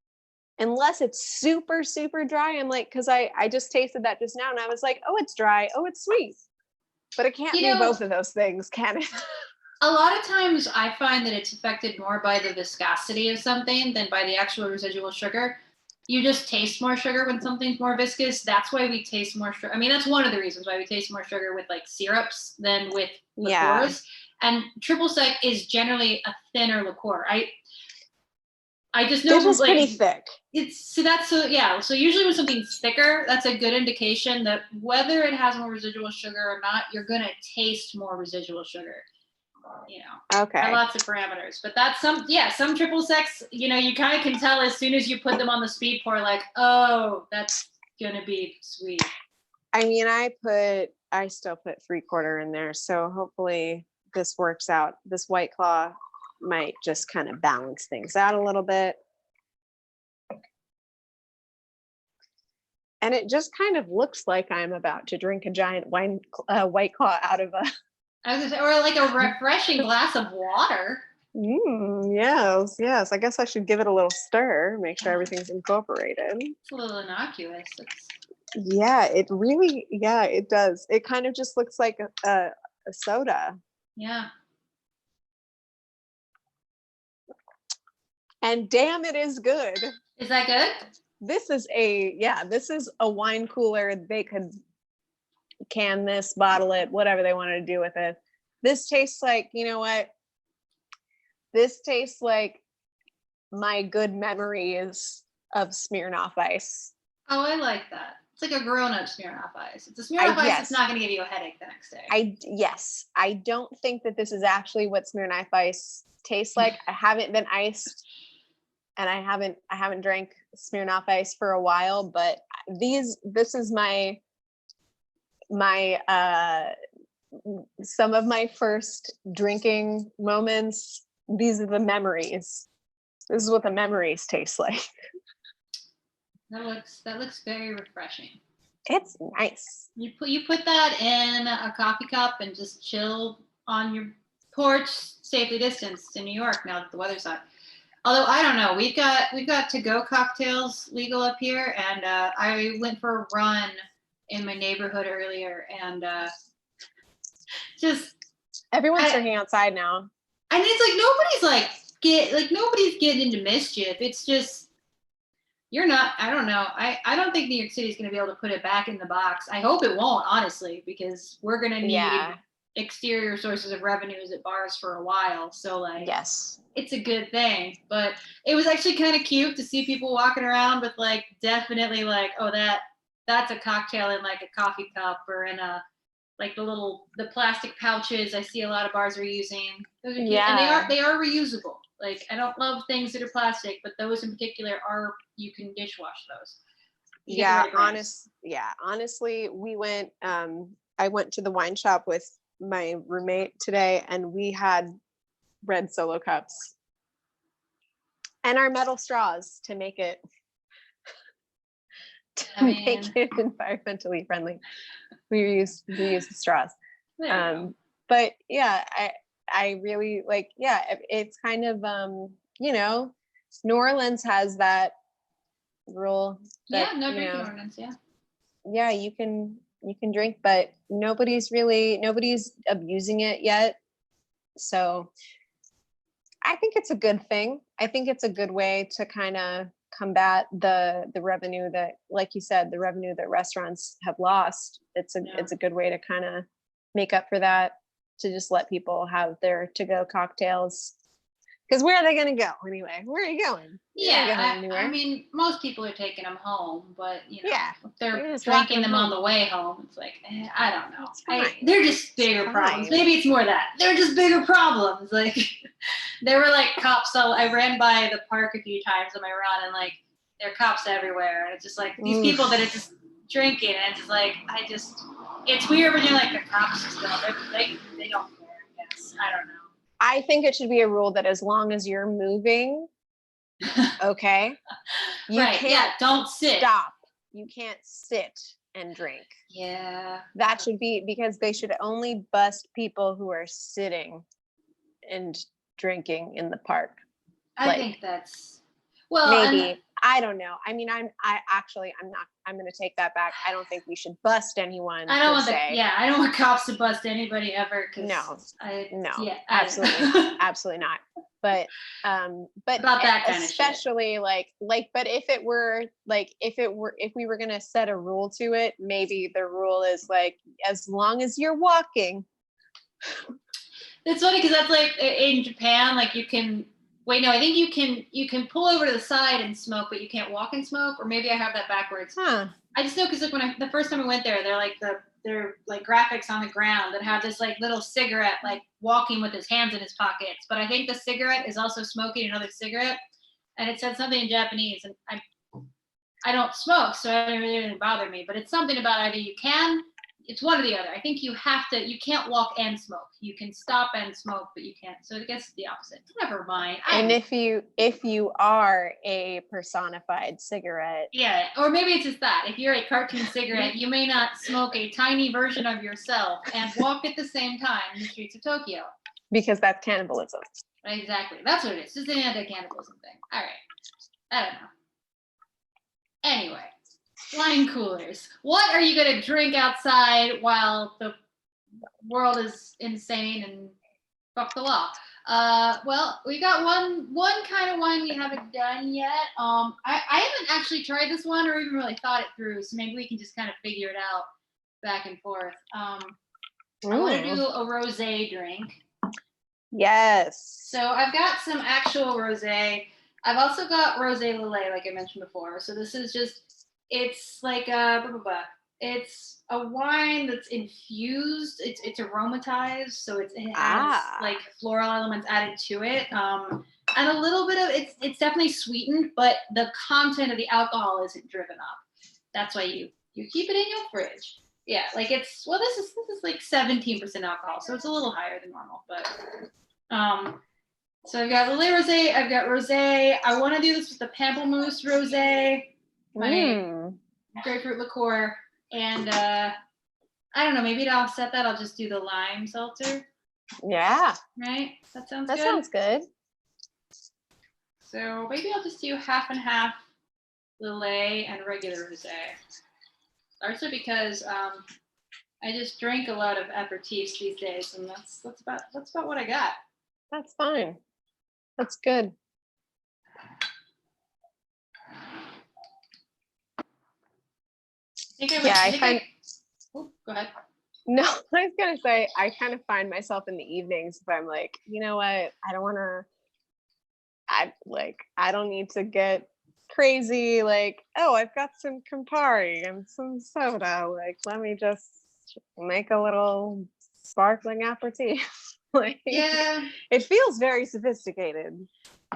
unless it's super, super dry. I'm like, because I just tasted that just now and I was like, oh, it's dry. Oh, it's sweet. But it can't be both of those things, can it? A lot of times I find that it's affected more by the viscosity of something than by the actual residual sugar. You just taste more sugar when something's more viscous. That's why we taste more sugar. I mean, that's one of the reasons why we taste more sugar with like syrups than with liqueurs. Yeah. And triple sec is generally a thinner liqueur. I just know it's just pretty thick. So usually when something's thicker, that's a good indication that whether it has more residual sugar or not, you're gonna taste more residual sugar. You know, okay. Lots of parameters, but that's some triple secs. You know, you kind of can tell as soon as you put them on the speed pour, like, oh, that's gonna be sweet. I mean, I still put 3/4 in there, so hopefully this works out. This White Claw might just kind of balance things out a little bit. And it just kind of looks like I'm about to drink a giant White Claw out of a... I was gonna say, or like a refreshing glass of water. Yes. I guess I should give it a little stir, make sure everything's incorporated. It's a little innocuous. Yeah, it does. It kind of just looks like a soda. Yeah. And damn, it is good. Is that good? This is a wine cooler. They could can this, bottle it, whatever they wanted to do with it. This tastes like, you know what? This tastes like my good memories of Smirnoff Ice. Oh, I like that. It's like a grown-up Smirnoff Ice. It's a Smirnoff Ice that's not going to give you a headache the next day. Yes. I don't think that this is actually what Smirnoff Ice tastes like. I haven't been iced and I haven't drank Smirnoff Ice for a while, but this is my some of my first drinking moments. These are the memories. This is what the memories taste like. That looks very refreshing. It's nice. You put that in a coffee cup and just chill on your porch, safely distanced in New York now that the weather's hot. Although I don't know, we've got to-go cocktails legal up here, and I went for a run in my neighborhood earlier, and just Everyone's drinking outside now. And it's nobody's getting into mischief. It's just you're not. I don't know. I don't think New York City is going to be able to put it back in the box. I hope it won't, honestly, because we're going to need exterior sources of revenues at bars for a while. So like, yes, it's a good thing. But it was actually kind of cute to see people walking around with like definitely like, oh, that's a cocktail in like a coffee cup or in a like the plastic pouches I see a lot of bars are using. Those are cute. And they are reusable. Like I don't love things that are plastic, but those in particular are, you can dishwash those. Honestly, I went to the wine shop with my roommate today and we had red Solo cups and our metal straws to make it make it environmentally friendly. We use the straws. But yeah, I really like, it's kind of New Orleans has that rule that no drinking ordinance, you can drink, but nobody's abusing it yet. So I think it's a good thing. I think it's a good way to kind of combat the revenue that, like you said, the revenue that restaurants have lost. It's a good way to kind of make up for that, to just let people have their to-go cocktails. Because where are they going to go anyway? Where are you going? I mean, most people are taking them home, but if they're drinking them on the way home, it's like, I don't know. They're just bigger problems. Maybe it's more that they're just bigger problems. Like there were like cops. So I ran by the park a few times on my run, and like there are cops everywhere, and it's just like these people that are just drinking, and it's just like it's weird when you're like the cops just don't. They don't care. I guess I don't know. I think it should be a rule that as long as you're moving, okay, you can't don't sit. Stop. You can't sit and drink. Yeah. That should be, because they should only bust people who are sitting and drinking in the park. I think that's maybe. I don't know. I mean, I'm going to take that back. I don't think we should bust anyone. I don't want cops to bust anybody ever. Absolutely not. But about that kind especially of shit. But if we were going to set a rule to it, maybe the rule is like, as long as you're walking. It's funny because that's like in Japan, like you can. Wait, no, I think you can pull over to the side and smoke, but you can't walk and smoke, or maybe I have that backwards. Huh. I just know because like the first time I went there, they're like graphics on the ground that have this like little cigarette like walking with his hands in his pockets, but I think the cigarette is also smoking another cigarette, and it said something in Japanese, and I don't smoke, so it really didn't bother me, but it's something about either it's one or the other. I think you can't walk and smoke. You can stop and smoke, but you can't. So I guess it's the opposite. Never mind. And if you are a personified cigarette. Yeah, or maybe it's just that. If you're a cartoon cigarette, you may not smoke a tiny version of yourself and walk at the same time in the streets of Tokyo. Because that's cannibalism. Exactly. That's what it is. It's an anti-cannibalism thing. All right. I don't know. Anyway. Wine coolers. What are you going to drink outside while the world is insane and fuck the law? Well, we got one kind of wine we haven't done yet. I haven't actually tried this one or even really thought it through, so maybe we can just kind of figure it out back and forth. I want to do a rosé drink. Yes. So I've got some actual rosé. I've also got rosé Lillet, like I mentioned before. So this is just. It's like it's a wine that's infused. It's aromatized, so it has like floral elements added to it, and a little bit of it's definitely sweetened, but the content of the alcohol isn't driven up. That's why you keep it in your fridge. Yeah, like this is like 17% alcohol, so it's a little higher than normal, but so I've got Lillet Rosé, I've got rosé. I want to do this with the Pamplemousse Rosé. My grapefruit liqueur, and I don't know, maybe to offset that I'll just do the lime seltzer. Yeah. Right? That sounds good. So maybe I'll just do half and half Lillet and regular rosé. Also because I I just drink a lot of aperitifs these days, and that's about what I got. That's fine. That's good. Oh, go ahead. No, I was gonna say I kind of find myself in the evenings if I'm like, you know what, I don't want to. I don't need to get crazy. Like, oh, I've got some Campari and some soda. Like, let me just make a little sparkling aperitif. Like, Yeah. it feels very sophisticated.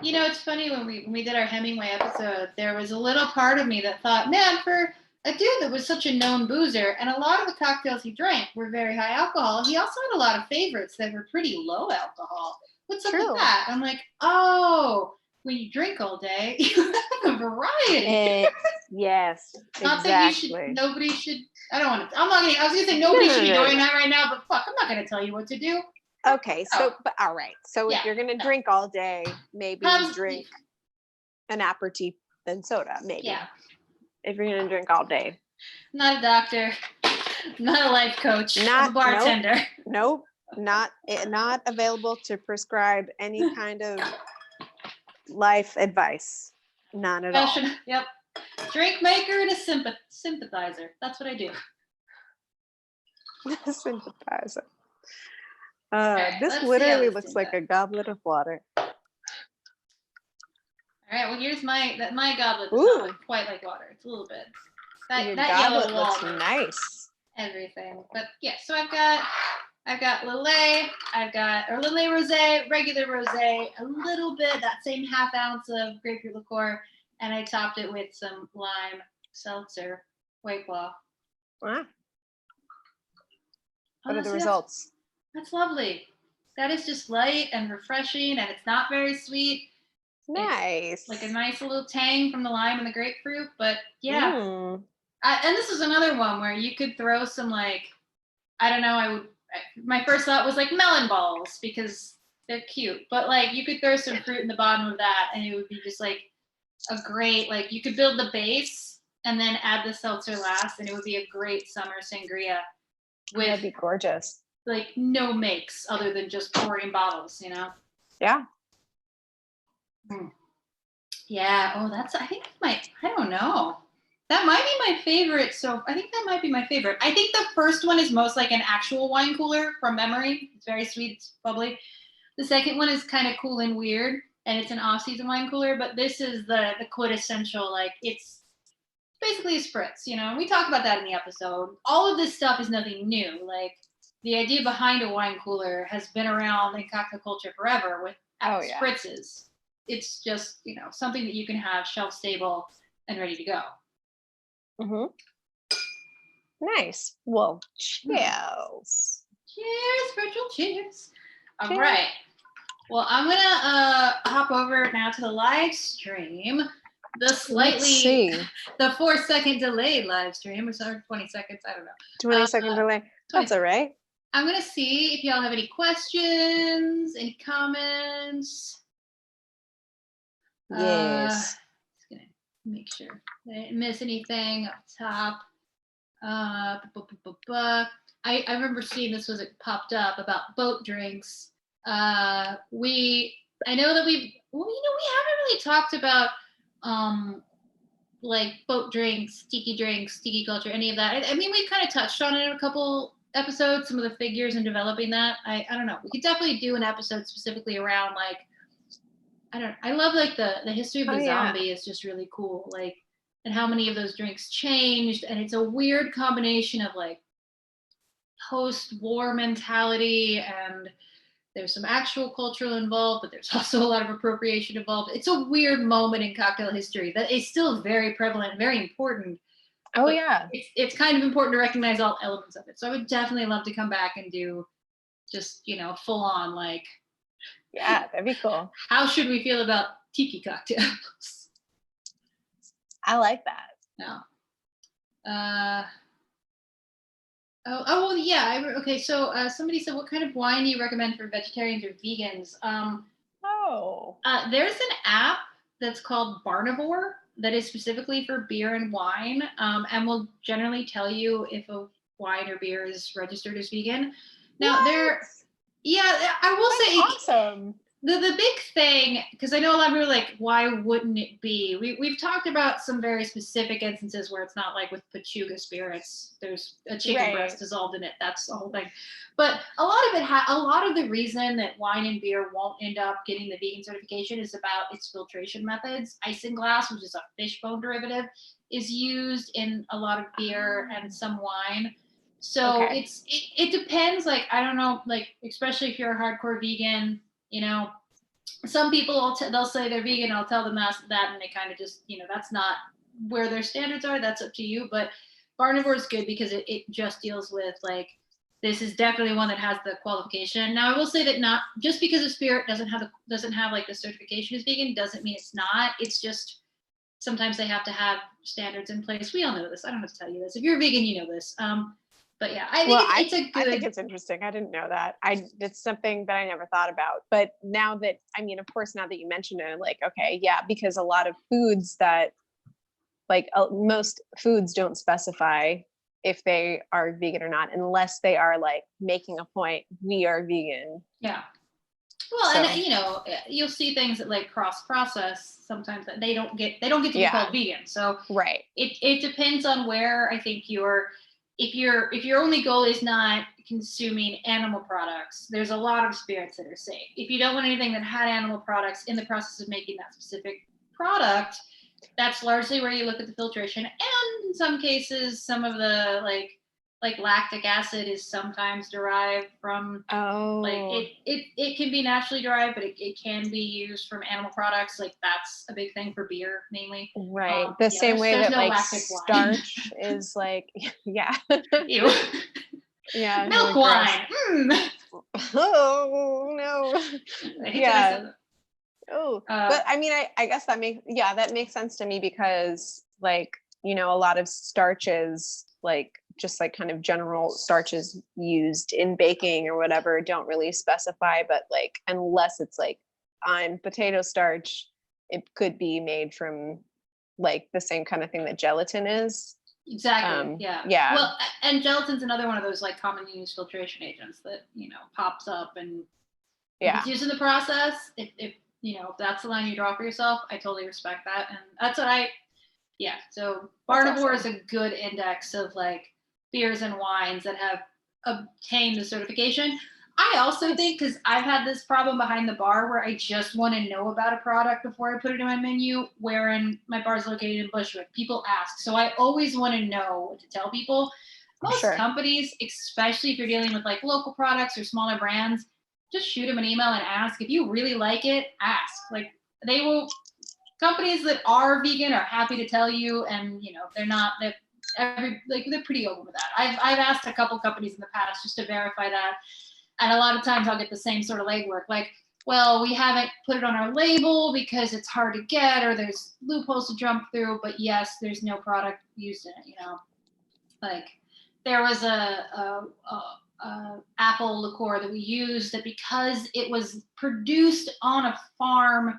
You know, it's funny when we did our Hemingway episode, there was a little part of me that thought, man, for a dude that was such a known boozer, and a lot of the cocktails he drank were very high alcohol, he also had a lot of favorites that were pretty low alcohol. What's up with that? I'm like, oh, when you drink all day, you have a variety. Yes, Not exactly. that you should, nobody should, I don't want to, I'm not gonna, I was gonna say nobody should be doing that right now, but fuck, I'm not gonna tell you what to do. Okay, so, but all right. So if you're gonna drink all day, maybe drink an aperitif and soda, maybe. Yeah. If you're gonna drink all day. Not a doctor, not a life coach, not a bartender. Nope. Not available to prescribe any kind of life advice. Not at all. Yep. Drink maker and a sympathizer. That's what I do. Sympathizer. Right, this literally looks like a goblet of water. All right. Well, here's my goblet. Does not look quite like water. It's a little bit. Your goblet looks nice. Everything, but yeah. So I've got Lillet. Lillet Rosé, regular rosé, a little bit that same half ounce of grapefruit liqueur, and I topped it with some lime seltzer, White Claw. Wow. What are the results? That's lovely. That is just light and refreshing, and it's not very sweet. Nice. It's like a nice little tang from the lime and the grapefruit, but yeah. And this is another one where you could throw some, like, I don't know, my first thought was like melon balls because they're cute, but like you could throw some fruit in the bottom of that and it would be just like a great, like you could build the base and then add the seltzer last and it would be a great summer sangria. That'd be gorgeous. Like no makes other than just pouring bottles, you know? Yeah. Yeah. Oh, I don't know. That might be my favorite. So I think that might be my favorite. I think the first one is most like an actual wine cooler from memory. It's very sweet, it's bubbly. The second one is kind of cool and weird, and it's an off-season wine cooler. But this is the quintessential, like it's basically a spritz. You know, we talked about that in the episode. All of this stuff is nothing new. Like the idea behind a wine cooler has been around in cocktail culture forever with spritzes. It's just, you know, something that you can have shelf stable and ready to go. Nice. Well, cheers. Cheers, virtual cheers. All right. Well, I'm gonna hop over now to the live stream. The 4-second delayed live stream, or 20 seconds, I don't know. 20-second delay. That's all right. I'm gonna see if y'all have any questions, any comments. Yes. Just gonna make sure I didn't miss anything up top. I remember seeing this was it popped up about boat drinks. I know that we haven't really talked about like boat drinks, tiki culture, any of that. I mean, we kind of touched on it in a couple episodes, some of the figures and developing that. I don't know. We could definitely do an episode specifically around like I love like the history of the zombie is just really cool. Like and how many of those drinks changed. And it's a weird combination of like post-war mentality and there's some actual cultural involved, but there's also a lot of appropriation involved. It's a weird moment in cocktail history that is still very prevalent, very important. Oh yeah. It's kind of important to recognize all elements of it. So I would definitely love to come back and do just, you know, full on like. Yeah, that'd be cool. How should we feel about tiki cocktails? I like that. No. Okay, so somebody said, what kind of wine do you recommend for vegetarians or vegans? There's an app that's called Barnivore that is specifically for beer and wine, and will generally tell you if a wine or beer is registered as vegan. Now yeah, I will That's say awesome. the big thing, because I know a lot of people are like, why wouldn't it be? We've talked about some very specific instances where it's not, like with Pachuga spirits. There's a chicken breast Right. dissolved in it. That's the whole thing. But a lot of a lot of the reason that wine and beer won't end up getting the vegan certification is about its filtration methods. Isinglass, which is a fish bone derivative, is used in a lot of beer and some wine. So Okay. it depends. Like, I don't know, like especially if you're a hardcore vegan, you know, some people they'll say they're vegan. I'll tell them that, and they kind of just, that's not where their standards are. That's up to you. But Barnivore is good because it just deals with like, this is definitely one that has the qualification. Now I will say that not just because a spirit doesn't have like the certification as vegan doesn't mean it's not. It's just sometimes they have to have standards in place. We all know this. I don't have to tell you this. If you're vegan, you know this. But yeah, I think Well, it's a I think good. it's interesting. I didn't know that. It's something that I never thought about. But now that, I mean, of course, now that you mentioned it, I'm like, okay, yeah, because a lot of foods that, like most foods don't specify if they are vegan or not, unless they are like making a point, we are vegan. Yeah. Well, So and you'll see things that like cross process sometimes that they don't get to be yeah, called vegan. So right. it depends on where I think if your only goal is not consuming animal products, there's a lot of spirits that are safe. If you don't want anything that had animal products in the process of making that specific product, that's largely where you look at the filtration. And in some cases, some of the like lactic acid is sometimes derived from like Oh, it can be naturally derived, but it can be used from animal products. Like that's a big thing for beer mainly. right. The Yeah, same way there's that no like lactic wine. starch is like, yeah. Ew. Yeah, Milk really gross. wine. Mm. Oh no. I hate that I Yeah. said Oh, that. but I mean, I guess that makes sense to me because like, a lot of starches, like just like kind of general starches used in baking or whatever, don't really specify, but like, unless it's like on potato starch, it could be made from like the same kind of thing that gelatin is. Exactly. Yeah. Yeah. Well, and gelatin's another one of those like commonly used filtration agents that pops up, and if Yeah. it's used in the process, if if that's the line you draw for yourself, I totally respect that, and that's what I. Yeah. So That's Barnivore is awesome. a good index of like beers and wines that have obtained the certification. I also Nice. think, because I've had this problem behind the bar where I just want to know about a product before I put it in my menu, wherein my bar is located in Bushwick. People ask. So I always want to know what to tell people. Most Sure. companies, especially if you're dealing with like local products or smaller brands, just shoot them an email and ask. If you really like it, ask. Like, they will. Companies that are vegan are happy to tell you, and they're not that they're pretty open with that. I've asked a couple companies in the past just to verify that, and a lot of times I'll get the same sort of legwork, like, well, we haven't put it on our label because it's hard to get, or there's loopholes to jump through, but yes, there's no product used in it. Like, there was a apple liqueur that we used that, because it was produced on a farm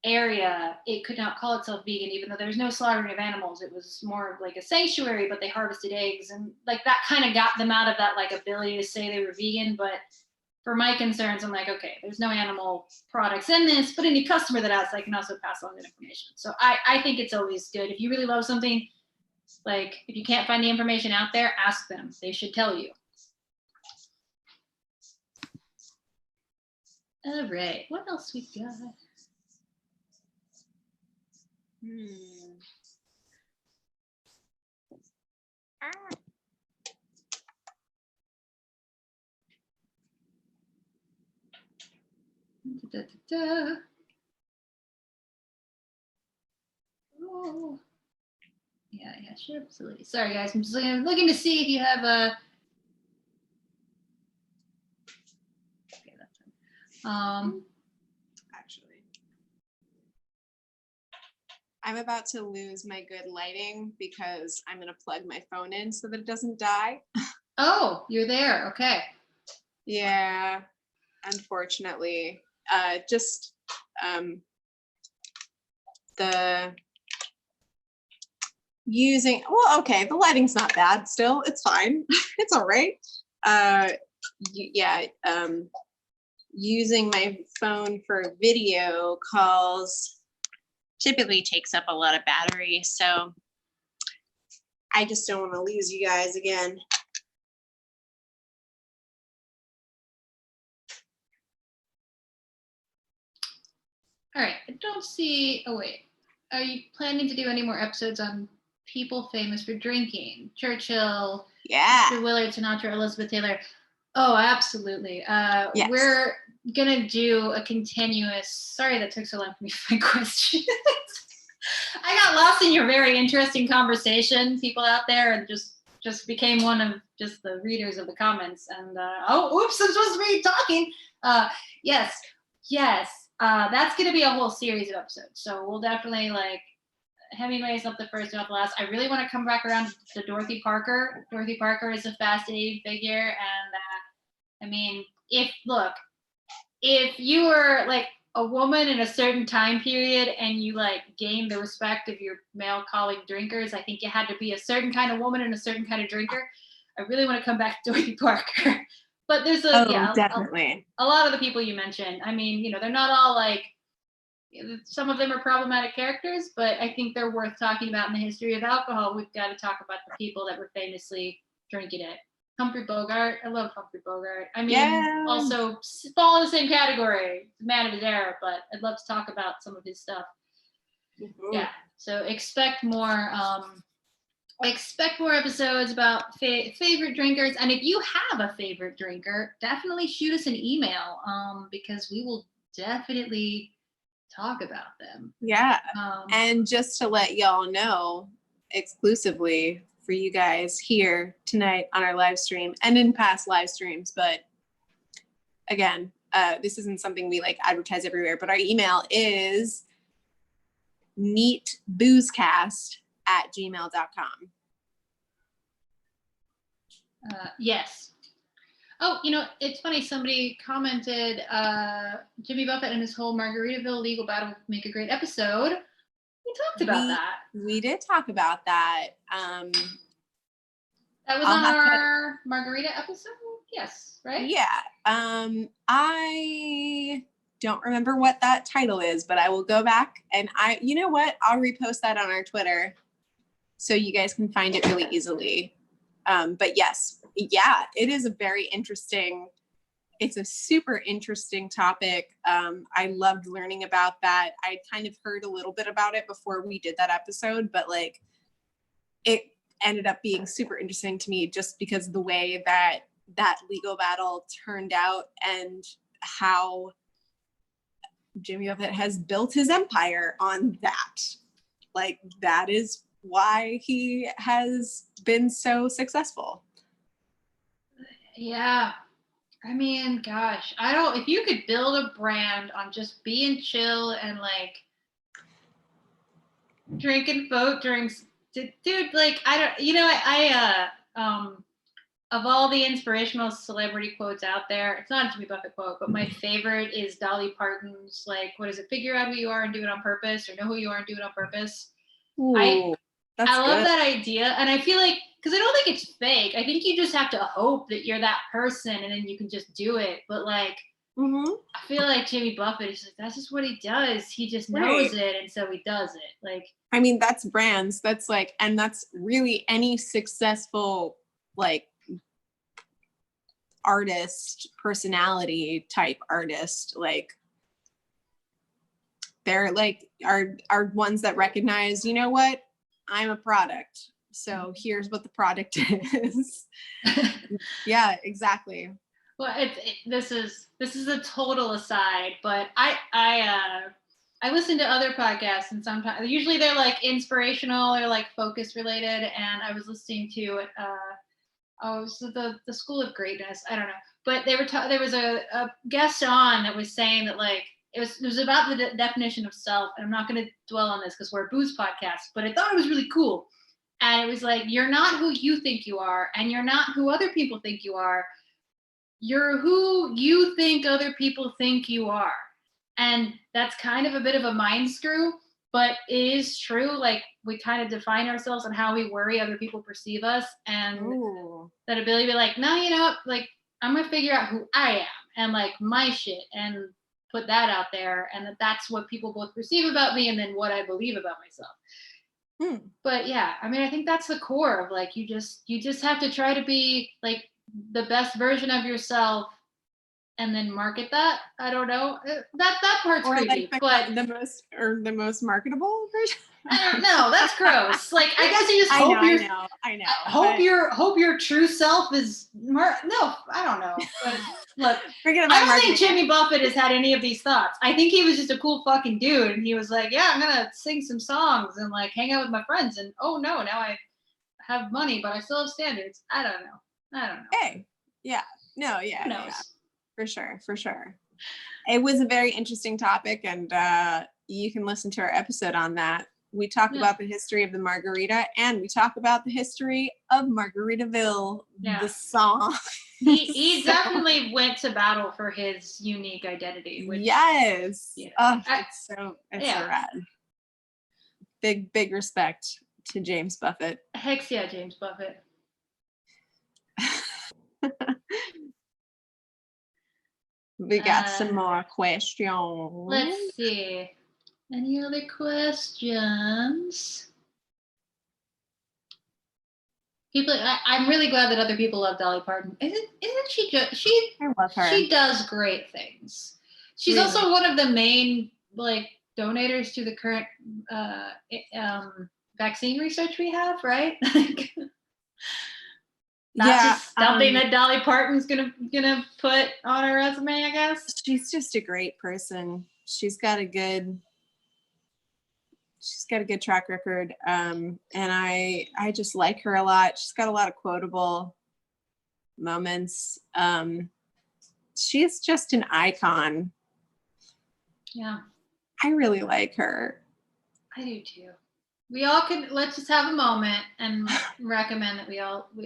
area, it could not call itself vegan, even though there's no slaughtering of animals. It was more of like a sanctuary, but they harvested eggs, and like that kind of got them out of that like ability to say they were vegan. But for my concerns, I'm like, okay, there's no animal products in this, but any customer that asks, I can also pass on that information. So I think it's always good. If you really love something, like if you can't find the information out there, ask them. They should tell you. All right, what else we got? Da, da, da. Oh. Yeah, sure, absolutely. Sorry, guys. I'm just looking to see if you have a. Okay, that's fine. Actually, I'm about to lose my good lighting because I'm going to plug my phone in so that it doesn't die. Oh, you're there. Okay. Yeah, unfortunately. Just the well, okay, the lighting's not bad still. It's fine. It's all right. Yeah, using my phone for video calls typically takes up a lot of battery, so I just don't want to lose you guys again. All right, I don't see. Oh wait, are you planning to do any more episodes on people famous for drinking? Churchill, Yeah. Mr. Willard, Sinatra, Elizabeth Taylor. Oh, absolutely. Yes. We're gonna do a continuous. Sorry that took so long for me to find questions. I got lost in your very interesting conversation, people out there, and just became one of just the readers of the comments. And oh, oops, I'm supposed to be talking. Yes, that's gonna be a whole series of episodes. So we'll definitely like Hemingway's not the first, not the last. I really want to come back around to Dorothy Parker. Dorothy Parker is a fascinating figure, and I mean, if you were like a woman in a certain time period and you like gained the respect of your male colleague drinkers, I think you had to be a certain kind of woman and a certain kind of drinker. I really want to come back to Dorothy Parker. But there's definitely a lot of the people you mentioned. I mean, they're not all like, some of them are problematic characters, but I think they're worth talking about in the history of alcohol. We've got to talk about the people that were famously drinking it. Humphrey Bogart. I love Humphrey Bogart. I mean, also fall in the same category, man of his era, but I'd love to talk about some of his stuff. Mm-hmm. Yeah. So expect more episodes about favorite drinkers. And if you have a favorite drinker, definitely shoot us an email because we will definitely talk about them. Yeah. And just to let y'all know exclusively for you guys here tonight on our live stream and in past live streams, but again, this isn't something we like advertise everywhere, but our email is neatboozecast@gmail.com. Yes. Oh, it's funny. Somebody commented, Jimmy Buffett and his whole Margaritaville legal battle would make a great episode. We talked about that. We did talk about that. That was on our Margarita episode? Yes, right? Yeah. I don't remember what that title is, but I will go back and you know what? I'll repost that on our Twitter so you guys can find it really easily. But yes, yeah, it is it's a super interesting topic. I loved learning about that. I kind of heard a little bit about it before we did that episode, but like it ended up being super interesting to me just because of the way that legal battle turned out and how Jimmy Buffett has built his empire on that. Like that is why he has been so successful. Yeah. I mean, gosh, if you could build a brand on just being chill and like drinking folk drinks, dude, like, of all the inspirational celebrity quotes out there, it's not a Jimmy Buffett quote, but my favorite is Dolly Parton's, like, what is it? Figure out who you are and do it on purpose, or know who you are and do it on purpose. Ooh, I love that idea. And I feel like, because I don't think it's fake. I think you just have to hope that you're that person and then you can just do it. But like, I feel like Jimmy Buffett is just, that's just what he does. He just knows it. And so he does it. Like, I mean, that's brands. That's like, and that's really any successful, like, artist, personality type artist, like they're like are ones that recognize, you know what, I'm a product, so here's what the product is. Yeah, exactly. Well, this is a total aside, but I listen to other podcasts, and sometimes usually they're like inspirational or like focus related, and I was listening to so the School of Greatness. I don't know, but they were there was a guest on that was saying that like it was about the definition of self. And I'm not going to dwell on this because we're a booze podcast, but I thought it was really cool. And it was like, you're not who you think you are, and you're not who other people think you are. You're who you think other people think you are. And that's kind of a bit of a mind screw. but it is true. Like we kind of define ourselves on how we worry other people perceive us, and Ooh. that ability to be like, no, you know, like I'm gonna figure out who I am and like my shit and put that out there, and that's what people both perceive about me, and then what I believe about myself. Hmm. But yeah, I mean, I think that's the core of like you just have to try to be like the best version of yourself and then market that. I don't know. That part's Or creepy, like but the most marketable version. I don't know. That's gross. Like I guess you just I hope you're I know. hope your true self is no, I don't know. But look, Forget I about don't think marketing. Jimmy Buffett has had any of these thoughts. I think he was just a cool fucking dude, and he was like, "Yeah, I'm gonna sing some songs and like hang out with my friends." And oh no, now I have money, but I still have standards. I don't know. I don't know. Hey, yeah, no, Who yeah, knows? yeah, for sure, for sure. It was a very interesting topic, and you can listen to our episode on that. We talk Yeah. about the history of the margarita, and we talk about the history of Margaritaville, Yeah. the song. He So, definitely went to battle for his unique identity. Which yes. yeah. Oh, I- it's yeah. so rad. Big respect to James Buffett. Hex yeah, James Buffett. We got some more questions. Let's see. Any other questions? People, I'm really glad that other people love Dolly Parton. Isn't she good? I love her. She does great things. She's Really. also one of the main like donators to the current vaccine research we have, right? That's just something that Dolly Parton's gonna put on her resume, I guess. She's just a great person. She's got a good track record, and I just like her a lot. She's got a lot of quotable moments. She's just an icon. Yeah, I really like her. I do too. We all can. Let's just have a moment and recommend that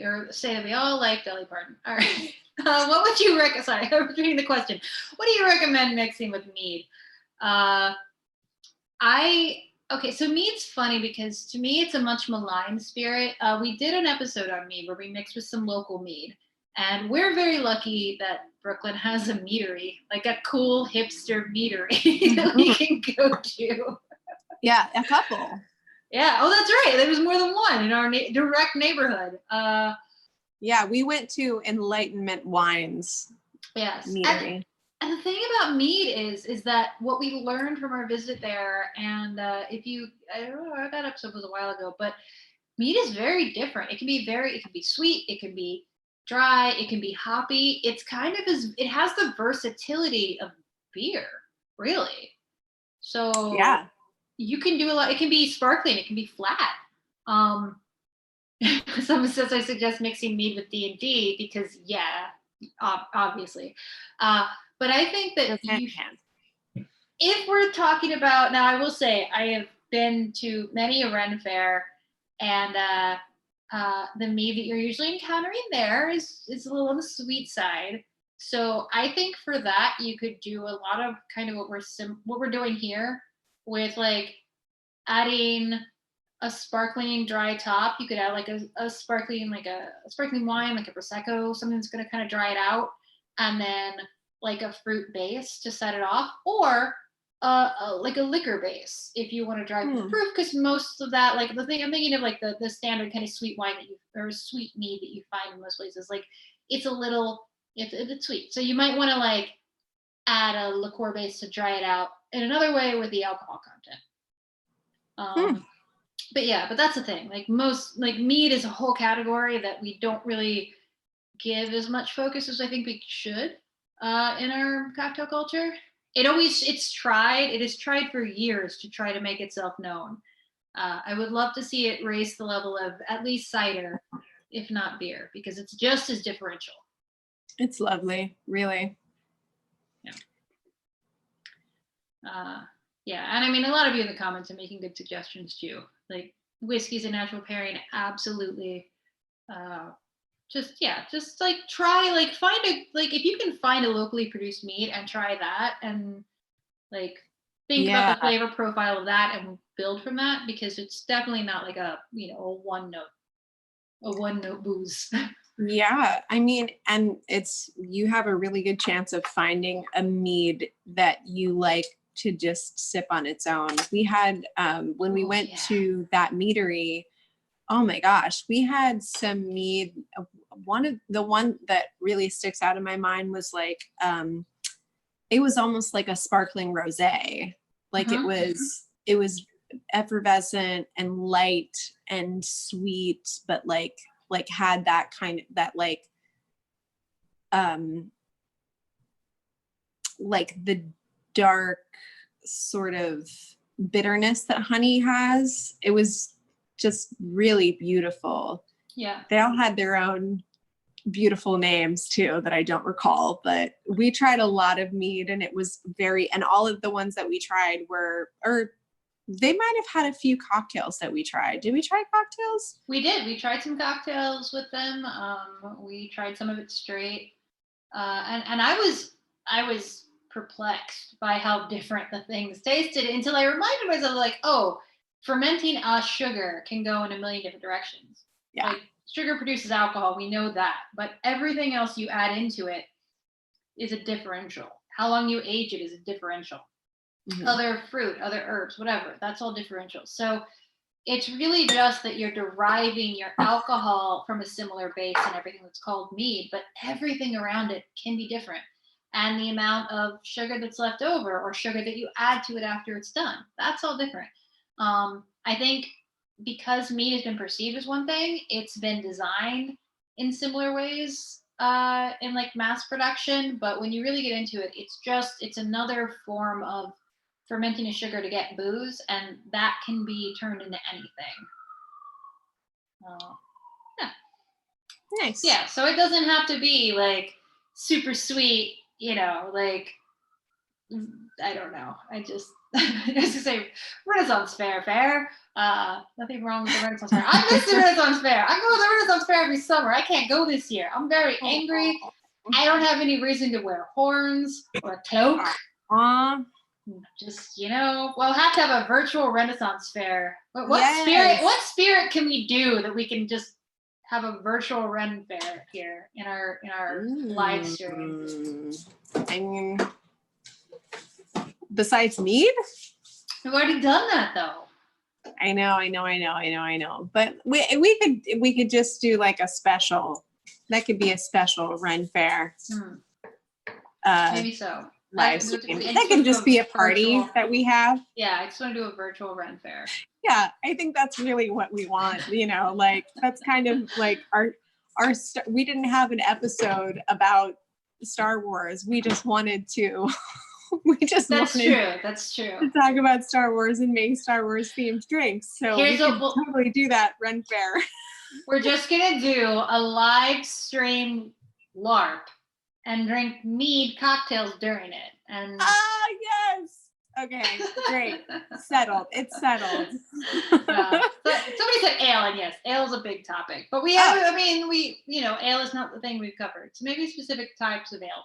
or say that we all like Dolly Parton. All right. What would you recommend? Sorry, I'm repeating the question. What do you recommend mixing with mead? Okay, so mead's funny because to me it's a much maligned spirit. We did an episode on mead where we mixed with some local mead, and we're very lucky that Brooklyn has a meadery, like a cool hipster meadery that we can go to. Yeah, a couple. Yeah. Oh, that's right. There was more than one in our direct neighborhood. Yeah, we went to Enlightenment Wines. Yes. Meadery. And the thing about mead is that what we learned from our visit there, and I don't know, that episode was a while ago, but mead is very different. It can be sweet, it can be dry, it can be hoppy. It has the versatility of beer, really. So yeah, you can do a lot. It can be sparkling, it can be flat. Someone says I suggest mixing mead with D&D because obviously. But I think that if we're talking about, now I will say I have been to many a Ren fair, and the mead that you're usually encountering there is a little on the sweet side. So I think for that you could do a lot of kind of what we're doing here with like adding a sparkling dry top. You could add like a sparkling wine, like a prosecco, something that's going to kind of dry it out, and then like a fruit base to set it off, or like a liquor base if you want to dry the fruit, because most of that, like the thing I'm thinking of, like the standard kind of sweet wine or sweet mead that you find in most places, like it's sweet, so you might want to like add a liqueur base to dry it out in another way with the alcohol content. But that's the thing. Like mead is a whole category that we don't really give as much focus as I think we should in our cocktail culture. It is tried for years to try to make itself known. I would love to see it raise the level of at least cider, if not beer, because it's just as differential. It's lovely, really. Yeah, and I mean, a lot of you in the comments are making good suggestions too. Like whiskey's a natural pairing, absolutely. Just like try, like find if you can find a locally produced mead and try that, and like think about the Yeah. flavor profile of that and build from that, because it's definitely not like a, a one note booze. Yeah, I mean, and you have a really good chance of finding a mead that you like to just sip on its own. We had when we Oh, went yeah. to that meadery, oh my gosh, we had some mead. One that really sticks out in my mind was like it was almost like a sparkling rosé. Like it was effervescent and light and sweet, but like had that kind of that like the dark sort of bitterness that honey has. It was just really beautiful. Yeah. They all had their own beautiful names too that I don't recall, but we tried a lot of mead and it was and all of the ones that we tried or they might have had a few cocktails that we tried. Did we try cocktails? We did. We tried some cocktails with them. We tried some of it straight. And I was perplexed by how different the things tasted until I reminded myself, like, oh, fermenting a sugar can go in a million different directions. Yeah. Like, sugar produces alcohol, we know that, but everything else you add into it is a differential. How long you age it is a differential. Mm-hmm. Other fruit, other herbs, whatever, that's all differential. So it's really just that you're deriving your alcohol from a similar base and everything that's called mead, but everything around it can be different. And the amount of sugar that's left over or sugar that you add to it after it's done, that's all different. I think because mead has been perceived as one thing, it's been designed in similar ways in like mass production. But when you really get into it, it's another form of fermenting a sugar to get booze, and that can be turned into anything. Yeah. Nice. Yeah, so it doesn't have to be like super sweet, like, I don't know. I just to say Renaissance Fair. Nothing wrong with the Renaissance Fair. I miss the Renaissance Fair. I go to the Renaissance Fair every summer. I can't go this year. I'm very angry. I don't have any reason to wear horns or a cloak. Just, we'll have to have a virtual Renaissance Fair. What spirit can we do that we can just have a virtual Ren Fair here in our live stream? I mean, besides mead? We've already done that though. I know. But we could just do like a special. That could be a special Ren Fair. Maybe so. Live stream. That can just be a party that we have. Yeah, I just want to do a virtual Ren Fair. Yeah, I think that's really what we want. Like that's kind of like our we didn't have an episode about Star Wars. We just wanted to. That's true. To talk about Star Wars and make Star Wars themed drinks. So we can totally do that Ren Fair. We're just gonna do a live stream LARP and drink mead cocktails during it. And yes. Okay, great. Settled. It's settled. Somebody said ale, and yes, ale is a big topic. But we have, ale is not the thing we've covered. So maybe specific types of ale.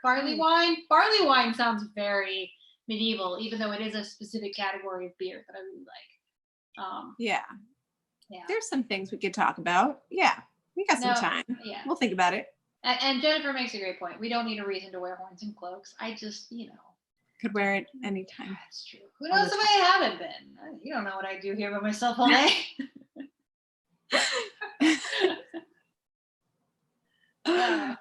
Barley wine. Barley wine sounds very medieval, even though it is a specific category of beer that I really like. Yeah. There's some things we could talk about. Yeah, we got some time. Yeah, we'll think about it. And Jennifer makes a great point. We don't need a reason to wear horns and cloaks. I just, could wear it anytime. That's true. Who knows if I haven't been? You don't know what I do here by myself all day. All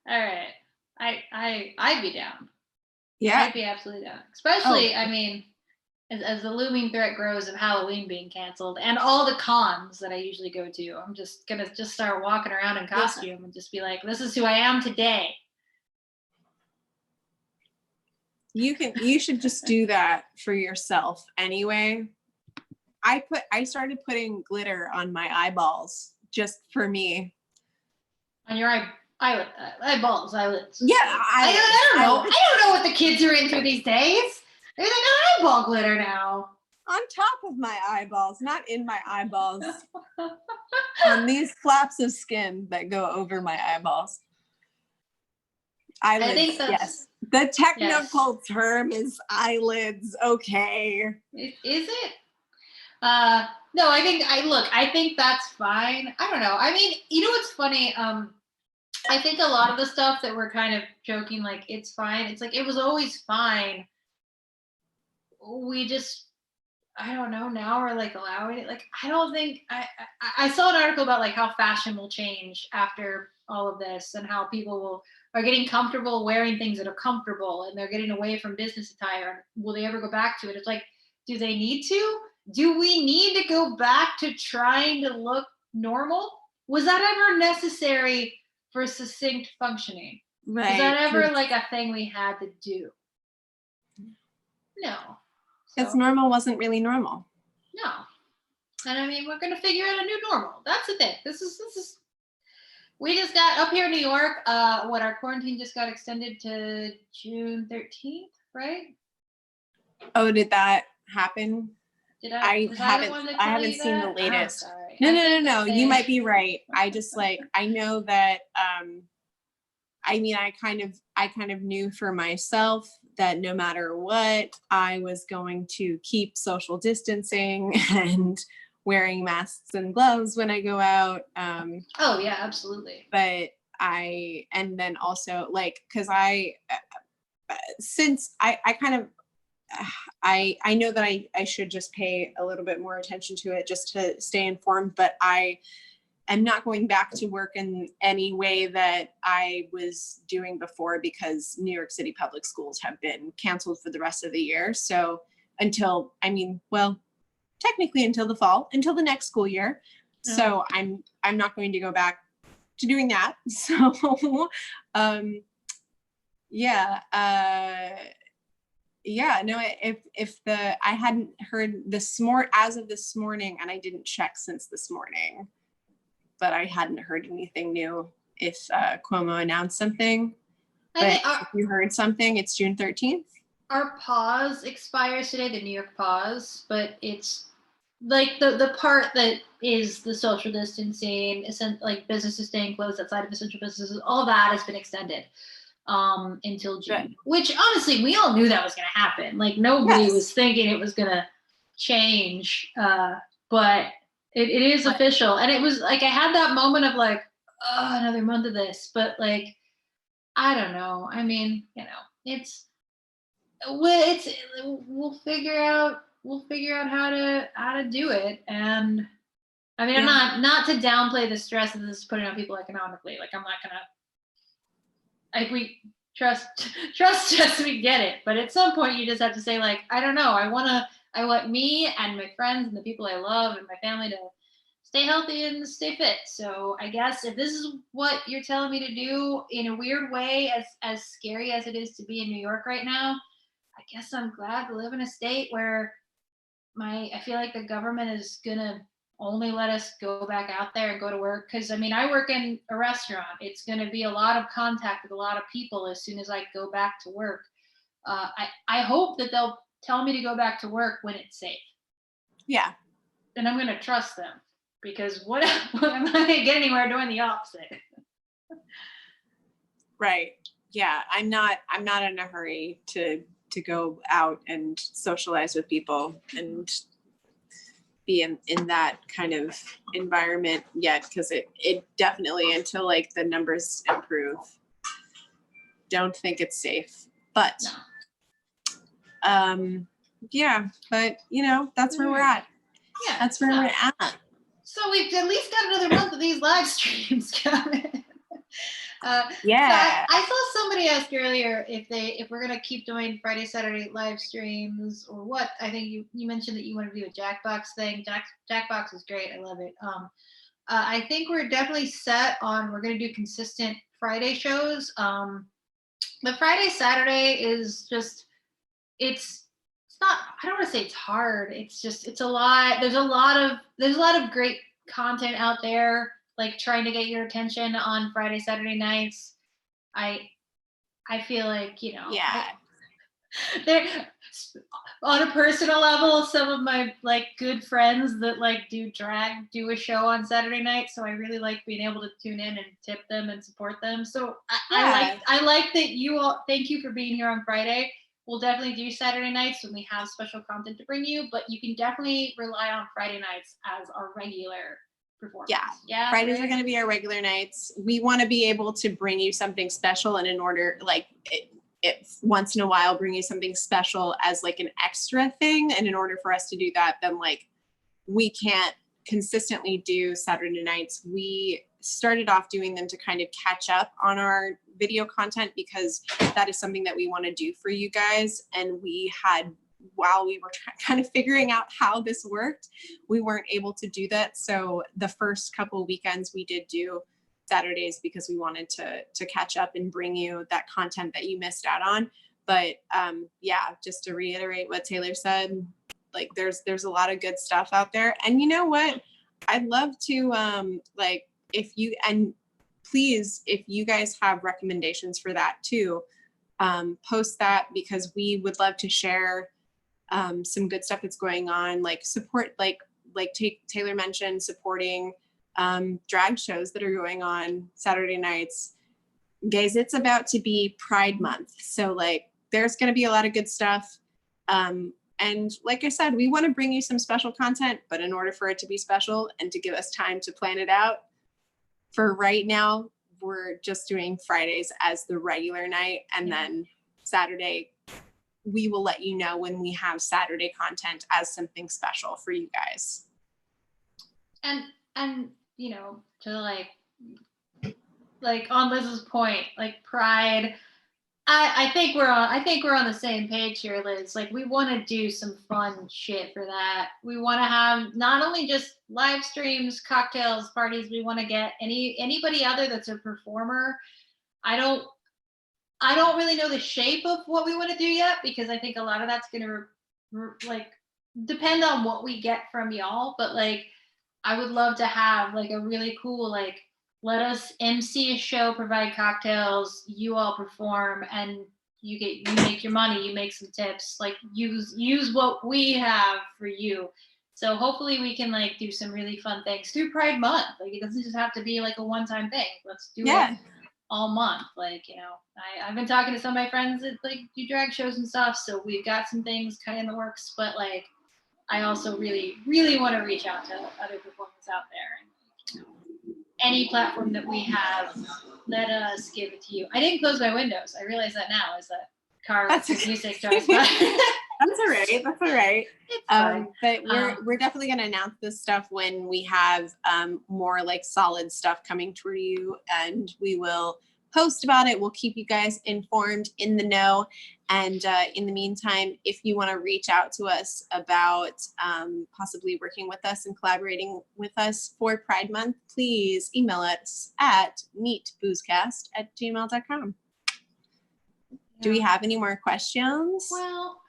right. I'd be down. Yeah. I'd be absolutely down. Especially, I mean, as the looming threat grows of Halloween being canceled and all the cons that I usually go to, I'm just gonna start walking around in costume and just be like, this is who I am today. You should just do that for yourself anyway. I started putting glitter on my eyeballs just for me. On your eyeballs, eyelids. Yeah, I don't know. I don't know what the kids are into these days. They got eyeball glitter now. On top of my eyeballs, not in my eyeballs. On these flaps of skin that go over my eyeballs. Eyelids, I think that's, yes. The technical term is eyelids. Okay. Is it? No, I think that's fine. I don't know. I mean, you know what's funny? I think a lot of the stuff that we're kind of joking, like it's fine. It's like it was always fine. We just, I don't know. Now we're like allowing it. Like I don't think I saw an article about like how fashion will change after all of this, and how people are getting comfortable wearing things that are comfortable, and they're getting away from business attire. Will they ever go back to it? It's like, do they need to? Do we need to go back to trying to look normal? Was that ever necessary for succinct functioning? Right. Was that ever like a thing we had to do? No. Because normal wasn't really normal. No. And I mean, we're going to figure out a new normal. That's the thing. This is, we just got up here in New York. Our quarantine just got extended to June 13th, right? Oh, did that happen? Did I haven't seen the latest. Oh, sorry. No. You might be right. I just I know that, I mean, I kind of knew for myself that no matter what, I was going to keep social distancing and wearing masks and gloves when I go out. Oh yeah, absolutely. But and then also cause since I kind of, I know that I should just pay a little bit more attention to it just to stay informed, but I am not going back to work in any way that I was doing before, because New York City public schools have been canceled for the rest of the year. So technically until the fall, until the next school year. Yeah. So I'm not going to go back to doing that. So I hadn't heard as of this morning, and I didn't check since this morning, but I hadn't heard anything new if Cuomo announced something. But if you heard something, it's June 13th. Our pause expires today, the New York pause, but it's like the part that is the social distancing, like businesses staying closed outside of essential businesses, all that has been extended until June. Good. Which honestly, we all knew that was going to happen. Like nobody was thinking it was going to change, but it is official. And it was like I had that moment of like, oh, another month of this, but like I don't know. I mean, we'll figure out how to do it. And I mean, I'm not to downplay the stress that this is putting on people economically. Like I'm not gonna, like we trust us, we get it. But at some point you just have to say like, I don't know. I want me and my friends and the people I love and my family to stay healthy and stay fit. So I guess if this is what you're telling me to do, in a weird way, as scary as it is to be in New York right now, I guess I'm glad to live in a state where I feel like the government is gonna only let us go back out there and go to work. Cause I mean, I work in a restaurant. It's gonna be a lot of contact with a lot of people as soon as I go back to work. I hope that they'll tell me to go back to work when it's safe. Yeah. And I'm gonna trust them, because what I'm not gonna get anywhere doing the opposite. Right. Yeah. I'm not in a hurry to go out and socialize with people and be in that kind of environment yet, because it definitely, until like the numbers improve, don't think it's safe. But but that's where we're at. Yeah, that's where we're at. So we've at least got another month of these live streams coming. So I saw somebody ask earlier if we're gonna keep doing Friday, Saturday live streams or what. I think you mentioned that you want to do a Jackbox thing. Jackbox is great. I love it. I think we're definitely set on, we're gonna do consistent Friday shows. The Friday, Saturday is just, it's not, I don't want to say it's hard. It's just, it's a lot. There's a lot of great content out there, like trying to get your attention on Friday, Saturday nights. I feel like, on a personal level, some of my like good friends that like do drag do a show on Saturday night, so I really like being able to tune in and tip them and support them. So I like that you all. Thank you for being here on Friday. We'll definitely do Saturday nights when we have special content to bring you, but you can definitely rely on Friday nights as our regular performance. Yeah, Fridays are going to be our regular nights. We want to be able to bring you something special, and in order, like it once in a while, bring you something special as like an extra thing. And in order for us to do that, then like we can't consistently do Saturday nights. We started off doing them to kind of catch up on our video content because that is something that we want to do for you guys. And we had, while we were kind of figuring out how this worked, we weren't able to do that. So the first couple of weekends we did do Saturdays because we wanted to catch up and bring you that content that you missed out on. But yeah, just to reiterate what Taylor said, like there's a lot of good stuff out there. And you know what? I'd love to like if you, and please, if you guys have recommendations for that too, post that, because we would love to share some good stuff that's going on, like support, like Taylor mentioned, supporting drag shows that are going on Saturday nights. Guys, it's about to be Pride Month. So like there's going to be a lot of good stuff. And like I said, we want to bring you some special content, but in order for it to be special and to give us time to plan it out, for right now, we're just doing Fridays as the regular night. And then Saturday, we will let you know when we have Saturday content as something special for you guys. And you know, to like on Liz's point, like Pride, I think we're on the same page here, Liz. Like we want to do some fun shit for that. We want to have not only just live streams, cocktails, parties. We want to get anybody other that's a performer. I don't really know the shape of what we want to do yet, because I think a lot of that's going to like depend on what we get from y'all. But like, I would love to have like a really cool, like, let us MC a show, provide cocktails, you all perform, and you make your money, you make some tips, like use what we have for you. So hopefully we can like do some really fun things through Pride Month. Like it doesn't just have to be like a one-time thing. Let's do it all month. Like, you know, I've been talking to some of my friends that like do drag shows and stuff, so we've got some things kind of in the works, but like I also really, really want to reach out to other performers out there. And, you know, any platform that we have, let us give it to you. I didn't close my windows. I realize that now as that car music starts. That's all right. That's all right. It's fine. But we're definitely going to announce this stuff when we have more like solid stuff coming to you, and we will post about it. We'll keep you guys informed, in the know. And in the meantime, if you want to reach out to us about possibly working with us and collaborating with us for Pride Month, please email us at meetboozecast@gmail.com. Yeah. Do we have any more questions? Well,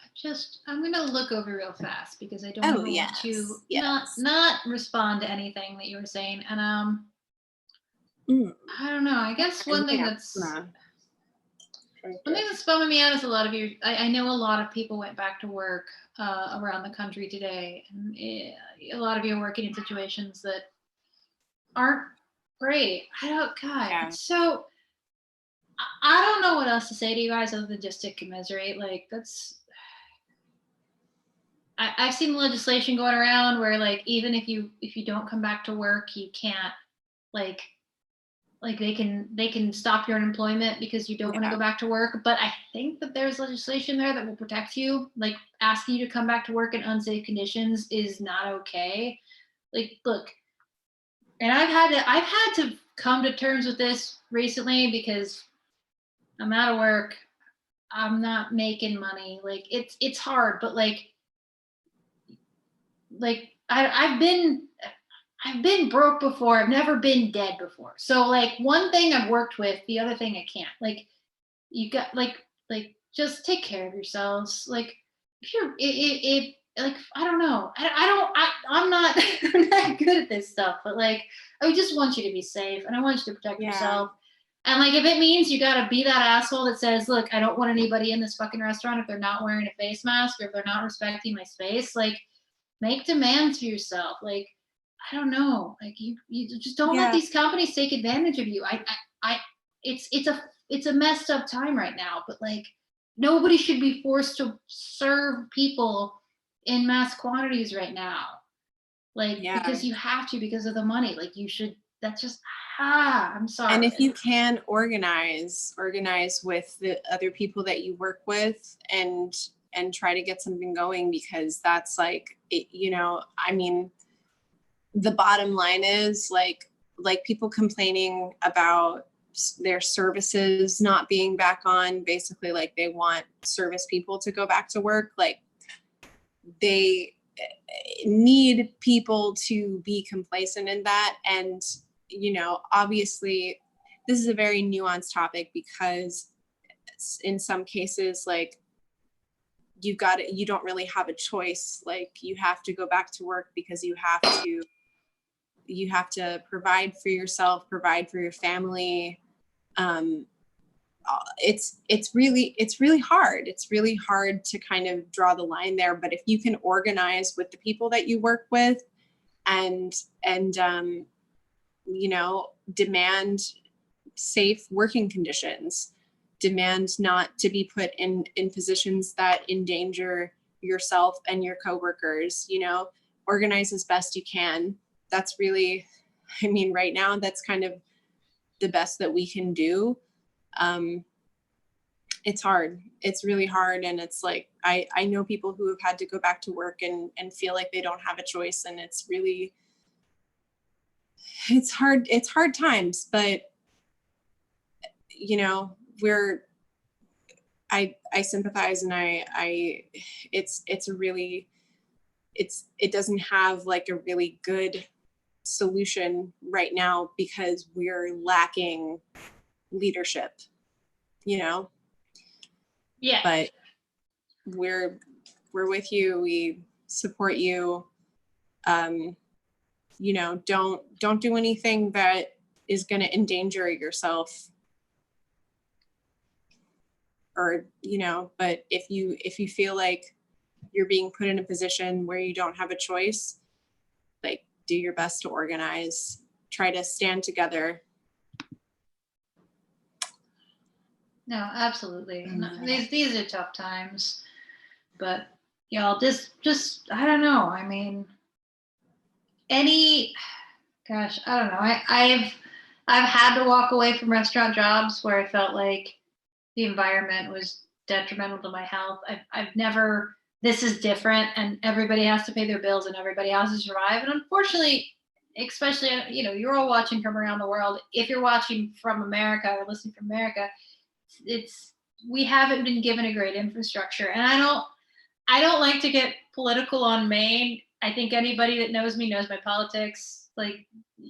I'm going to look over real fast because I don't want to not respond to anything that you were saying. And I don't know. I guess one thing that's bumming me out is a lot of you. I know a lot of people went back to work around the country today, and a lot of you are working in situations that aren't great. So I don't know what else to say to you guys other than just to commiserate. Like I've seen legislation going around where like even if you don't come back to work, you can't like they can stop your unemployment because you don't want to go back to work. But I think that there's legislation there that will protect you. Like asking you to come back to work in unsafe conditions is not okay. Like, look, and I've had to come to terms with this recently because I'm out of work. I'm making money. Like it's hard, but like I've been broke before. I've never been dead before. So like one thing I've worked with, the other thing I can't. Like you got like just take care of yourselves. Like if like I don't know. I'm not I'm not good at this stuff, but like I just want you to be safe and I want you to protect yourself. And like, if it means you gotta be that asshole that says, look, I don't want anybody in this fucking restaurant if they're not wearing a face mask or if they're not respecting my space, like, make demands for yourself. Like, I don't know. Like, you just don't let Yeah. these companies take advantage of you. It's a messed up time right now, but like, nobody should be forced to serve people in mass quantities right now. Like, Yeah. because you have to, because of the money. Like, you should, that's just, I'm sorry. And if you can organize with the other people that you work with and try to get something going, because that's like, you know, I mean, the bottom line is like people complaining about their services not being back on, basically like they want service people to go back to work. Like, they need people to be complacent in that. And, you know, obviously this is a very nuanced topic, because in some cases, like, you don't really have a choice. Like, you have to go back to work because you have to provide for yourself, provide for your family. It's really hard. It's really hard to kind of draw the line there. But if you can organize with the people that you work with and you know, demand safe working conditions, demand not to be put in positions that endanger yourself and your coworkers, you know, organize as best you can. That's really, I mean, right now, that's kind of the best that we can do. It's hard. It's really hard. And it's like, I know people who have had to go back to work and feel like they don't have a choice. And it's really, it's hard times, but you know, I sympathize, and it doesn't have like a really good solution right now, because we're lacking leadership, you know. Yeah. But we're with you. We support you. You know, don't do anything that is going to endanger yourself, or, you know, but if you feel like you're being put in a position where you don't have a choice, like, do your best to organize, try to stand together. No, absolutely. These are tough times, but y'all, just I don't know. I mean, gosh, I don't know. I've had to walk away from restaurant jobs where I felt like the environment was detrimental to my health. I've never. This is different, and everybody has to pay their bills, and everybody has to survive. And unfortunately, especially, you know, you're all watching from around the world. If you're watching from America or listening from America, we haven't been given a great infrastructure. And I don't like to get political on Maine. I think anybody that knows me knows my politics. Like,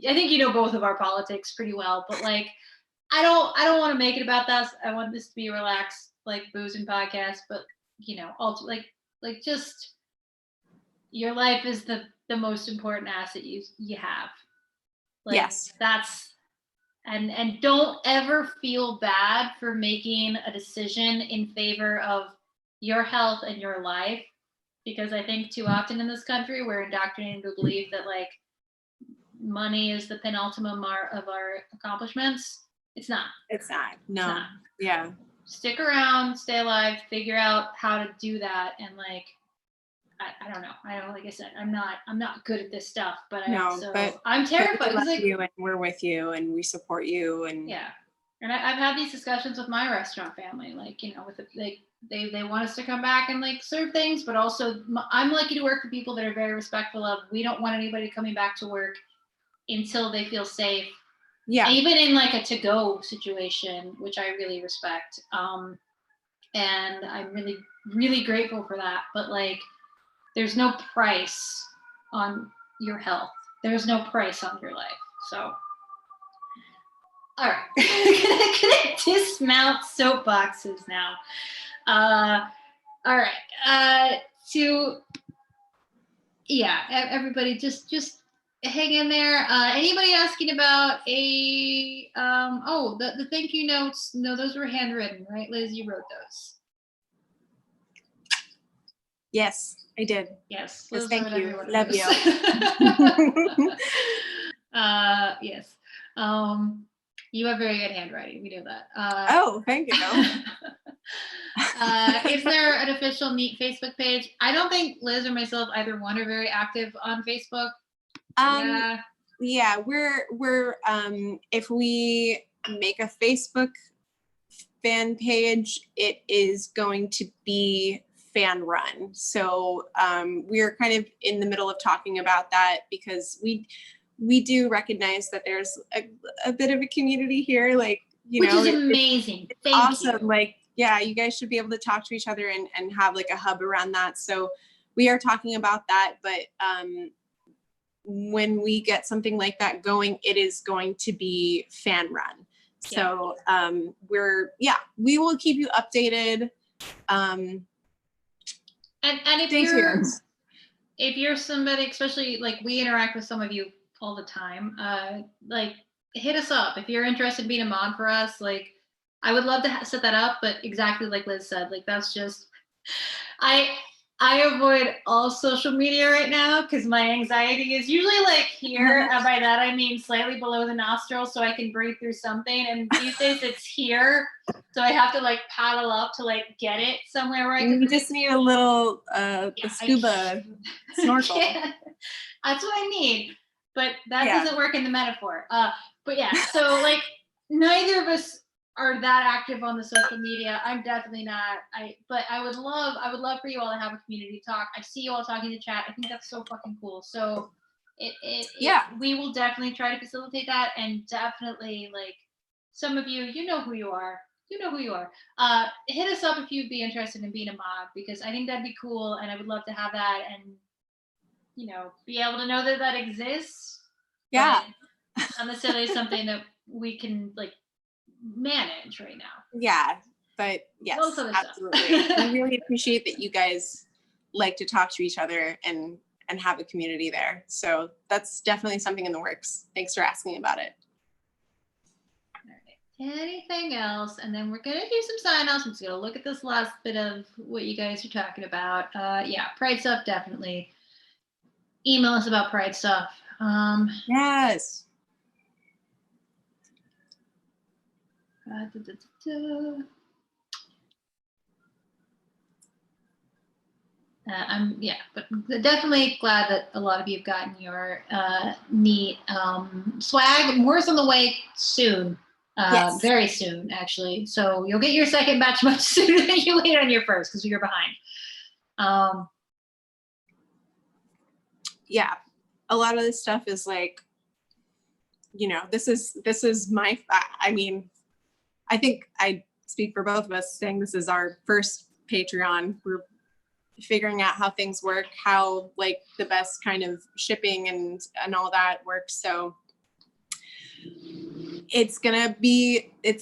I think you know both of our politics pretty well, but like, I don't want to make it about that. I want this to be a relaxed, like, boozing podcast, but you know, like just, your life is the most important asset you have. Like, Yes. that's, and don't ever feel bad for making a decision in favor of your health and your life, because I think too often in this country we're indoctrinated to believe that like money is the penultimate of our accomplishments. It's not. It's not. No. It's not. Yeah. Stick around, stay alive, figure out how to do that, and like, I don't know. Like I said, I'm not good at this stuff, but I'm terrified. We love you, and we're with you, and we support you, and yeah. And I've had these discussions with my restaurant family, like, you know, with they want us to come back and like serve things, but also I'm lucky to work for people that are very respectful of, we don't want anybody coming back to work until they feel safe. Yeah. Even in like a to-go situation, which I really respect. And I'm really, really grateful for that. But like, there's no price on your health. There's no price on your life. So, all right. Gonna dismount soapboxes now. All right. Everybody just hang in there. Anybody asking about the thank you notes? No, those were handwritten, right, Liz? You wrote those. Yes, I did. Yes, Yes, Liz thank wrote you. every one of Love those. you. Yes. You have very good handwriting. We know that. Oh, thank you. Is there an official Neat Facebook page? I don't think Liz or myself, either one, are very active on Facebook. Yeah. Yeah, we're if we make a Facebook fan page, it is going to be fan run. So we're kind of in the middle of talking about that because we do recognize that there's a bit of a community here, like, you Which know, is amazing. it's Thank awesome. you. Like, yeah, you guys should be able to talk to each other and have like a hub around that. So we are talking about that, but when we get something like that going, it is going to be fan run. So we will keep you updated. And if you're somebody, especially like we interact with some of you all the time, like hit us up if you're interested in being a mod for us. Like I would love to set that up, but exactly like Liz said, like that's just I avoid all social media right now because my anxiety is usually like here. And by that I mean slightly below the nostril, so I can breathe through something. And these days it's here, so I have to like paddle up to like get it somewhere where I can. You just need a little scuba snorkel. That's what I need, but that doesn't work in the metaphor. But yeah, so like neither of us are that active on the social media. I'm definitely not. But I would love for you all to have a community talk. I see you all talking to chat. I think that's so fucking cool. So we will definitely try to facilitate that, and definitely like some of you, you know who you are. You know who you are. Hit us up if you'd be interested in being a mod, because I think that'd be cool, and I would love to have that, and you know, be able to know that that exists. Yeah. Not necessarily something that we can like manage right now. Yeah, but yes, absolutely. We really appreciate that you guys like to talk to each other and have a community there. So that's definitely something in the works. Thanks for asking about it. All right. Anything else? And then we're gonna do some sign-offs. I'm just gonna look at this last bit of what you guys are talking about. Yeah, Pride stuff, definitely. Email us about Pride stuff. Yes. But definitely glad that a lot of you have gotten your neat swag. More's on the way soon. Yes. Very soon, actually. So you'll get your second batch much sooner than you wait on your first, because you're behind. Yeah, a lot of this stuff is like, you know, this is my, I mean, I think I speak for both of us saying this is our first Patreon. We're figuring out how things work, how like the best kind of shipping and all that works. So it's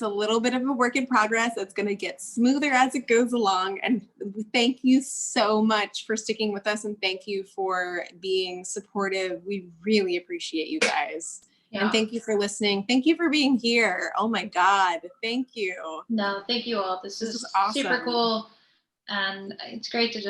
a little bit of a work in progress. It's going to get smoother as it goes along. And thank you so much for sticking with us, and thank you for being supportive. We really appreciate you guys. Yeah. And thank you for listening. Thank you for being here. Oh my God. Thank you. No, thank you all. This is awesome. Super cool. And it's great to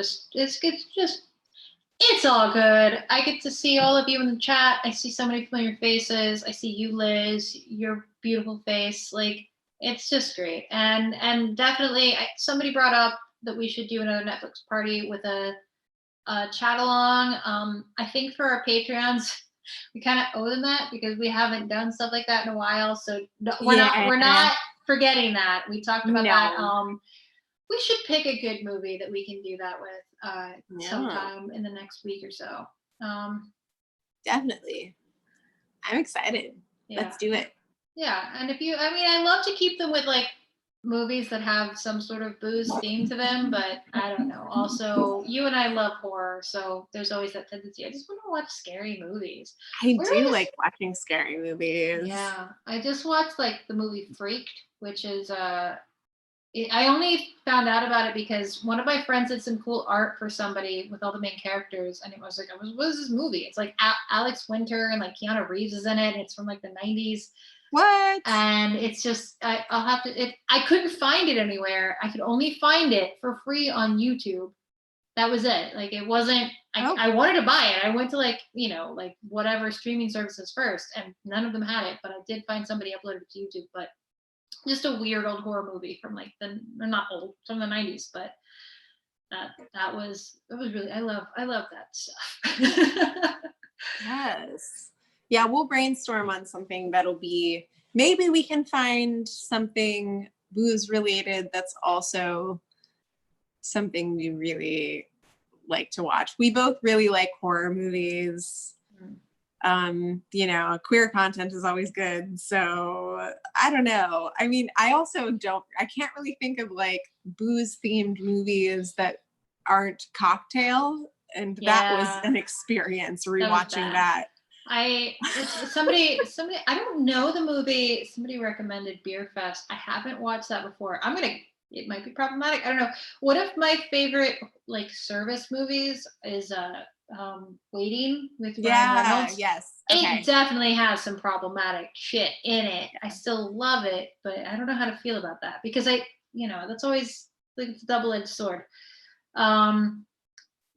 it's all good. I get to see all of you in the chat. I see so many familiar faces. I see you, Liz, your beautiful face. Like, it's just great. And definitely, somebody brought up that we should do another Netflix party with a chat along. I think for our Patreons, we kind of owe them that because we haven't done stuff like that in a while. So we're not forgetting that. We talked about that. We should pick a good movie that we can do that with sometime in the next week or so. Definitely. I'm excited. Yeah. Let's do it. Yeah. And I love to keep them with like movies that have some sort of booze theme to them, but I don't know. Also, you and I love horror, so there's always that tendency. I just want to watch scary movies. I do like watching scary movies. Yeah. I just watched like the movie Freaked, which is I only found out about it because one of my friends did some cool art for somebody with all the main characters, and it was like, what is this movie? It's like Alex Winter and like Keanu Reeves is in it. And it's from like the 90s. What? And it's just I'll have to. I couldn't find it anywhere. I could only find it for free on YouTube. That was it. Like it wasn't. I wanted to buy it. I went to like like whatever streaming services first, and none of them had it. But I did find somebody uploaded it to YouTube. But just a weird old horror movie from like they're not old, from the 90s. But that was really I love that stuff. Yes. Yeah, we'll brainstorm on something that'll be, maybe we can find something booze related that's also something we really like to watch. We both really like horror movies. Queer content is always good. So I don't know. I mean, I can't really think of like booze themed movies that aren't Cocktail. And that was an experience rewatching that. Somebody, I don't know the movie. Somebody recommended Beer Fest. I haven't watched that before. It might be problematic. I don't know. One of my favorite like service movies is Waiting with Ryan Reynolds. Yes. Okay. It definitely has some problematic shit in it. I still love it, but I don't know how to feel about that because that's always like it's a double-edged sword.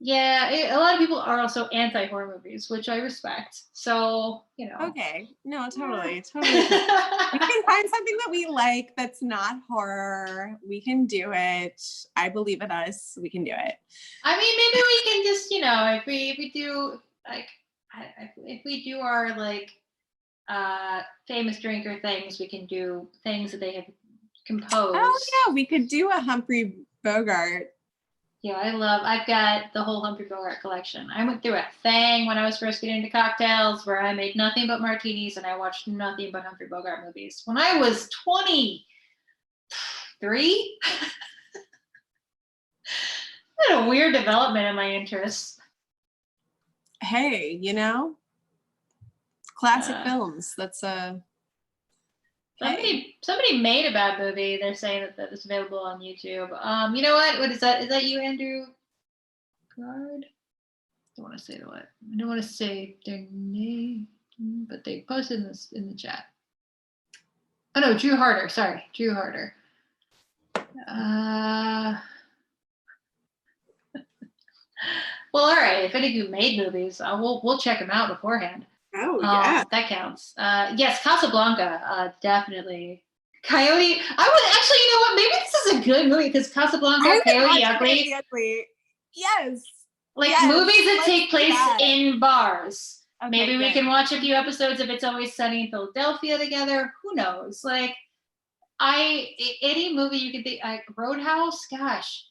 A lot of people are also anti-horror movies, which I respect. So, Okay. No, totally. We can find something that we like that's not horror. We can do it. I believe in us. We can do it. I mean, maybe we can just, if we do like if we do our like famous drinker things, we can do things that they have composed. Oh yeah, we could do a Humphrey Bogart. Yeah, I've got the whole Humphrey Bogart collection. I went through a thing when I was first getting into cocktails where I made nothing but martinis and I watched nothing but Humphrey Bogart movies. When I was 23, I had a weird development in my interests. Hey, classic films. That's Somebody made a bad movie. They're saying that it's available on YouTube. You know what? What is that? Is that you, Andrew Gard? I don't want to say what. I don't want to say their name, but they posted this in the chat. Oh no, Drew Harder. Sorry, Drew Harder. Well, all right. If any of you made movies, we'll check them out beforehand. Oh yeah, that counts. Yes, Casablanca, definitely. Coyote. I would actually, you know what? Maybe this is a good movie because Casablanca, Coyote Ugly. Yes. Movies that take place in bars. Okay, maybe we can watch a few episodes of It's Always Sunny in Philadelphia together. Who knows? Any movie you could think, like Roadhouse. Gosh.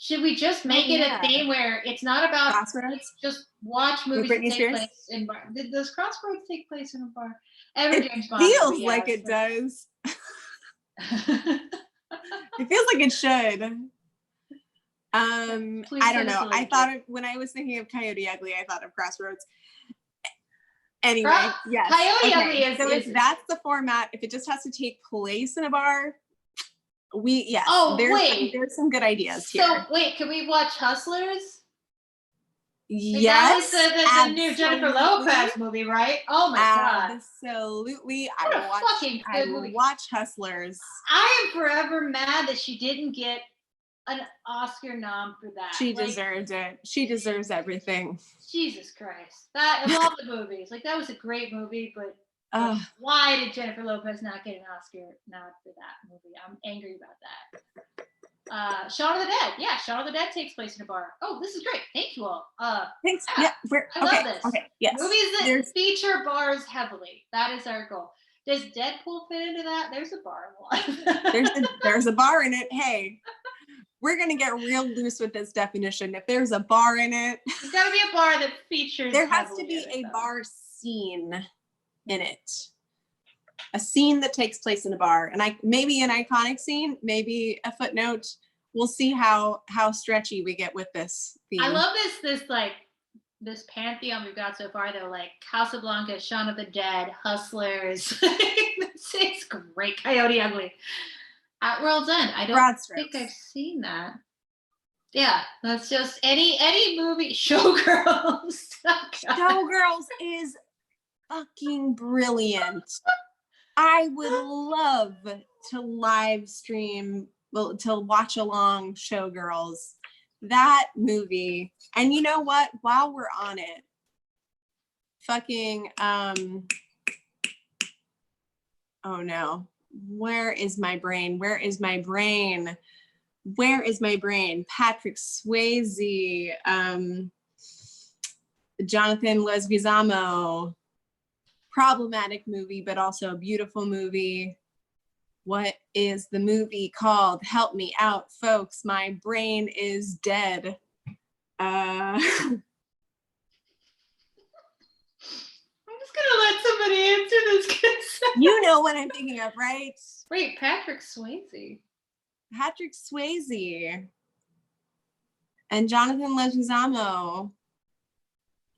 Should we just make it a thing where it's not about Crossroads? Just watch movies that take place in bar? Does Crossroads take place in a bar? Every James Bond feels movie, like it does. It feels like it should. I don't know. I thought when I was thinking of Coyote Ugly, I thought of Crossroads. Anyway, yes. Coyote Ugly is. So if that's the format, if it just has to take place in a bar. There's some good ideas here. So wait, can we watch Hustlers? Yes, that was the new Jennifer Lopez movie, right? Oh my god, absolutely! I will watch Hustlers. I am forever mad that she didn't get an Oscar nom for that. She deserved it. She deserves everything. Jesus Christ! That of all the movies, that was a great movie, but. Why did Jennifer Lopez not get an Oscar nod for that movie? I'm angry about that. Shaun of the Dead. Yeah, Shaun of the Dead takes place in a bar. Oh, this is great. Thank you all. Thanks. Yeah, I love this. Okay, yes. Movies that feature bars heavily. That is our goal. Does Deadpool fit into that? There's a bar in one. there's a bar in it. Hey, we're gonna get real loose with this definition. If there's a bar in it, there's got to be a bar that features. There has to be a bar scene in it, a scene that takes place in a bar, and maybe an iconic scene, maybe a footnote. We'll see how stretchy we get with this theme. I love this pantheon we've got so far though, like Casablanca, Shaun of the Dead, Hustlers. It's great. Coyote Ugly. At World's End. I don't Broad think I've strokes. seen that. Yeah, that's just any movie. Showgirls. Oh, God. Showgirls is fucking brilliant. I would love to live stream, well, to watch along Showgirls. That movie. And you know what? While we're on it, fucking oh no. Where is my brain? Where is my brain? Where is my brain? Patrick Swayze, Jonathan Leguizamo. Problematic movie, but also a beautiful movie. What is the movie called? Help me out, folks. My brain is dead. I'm just gonna let somebody answer this. 'Cause You know what I'm thinking of, right? wait, Patrick Swayze. Patrick Swayze and Jonathan Leguizamo.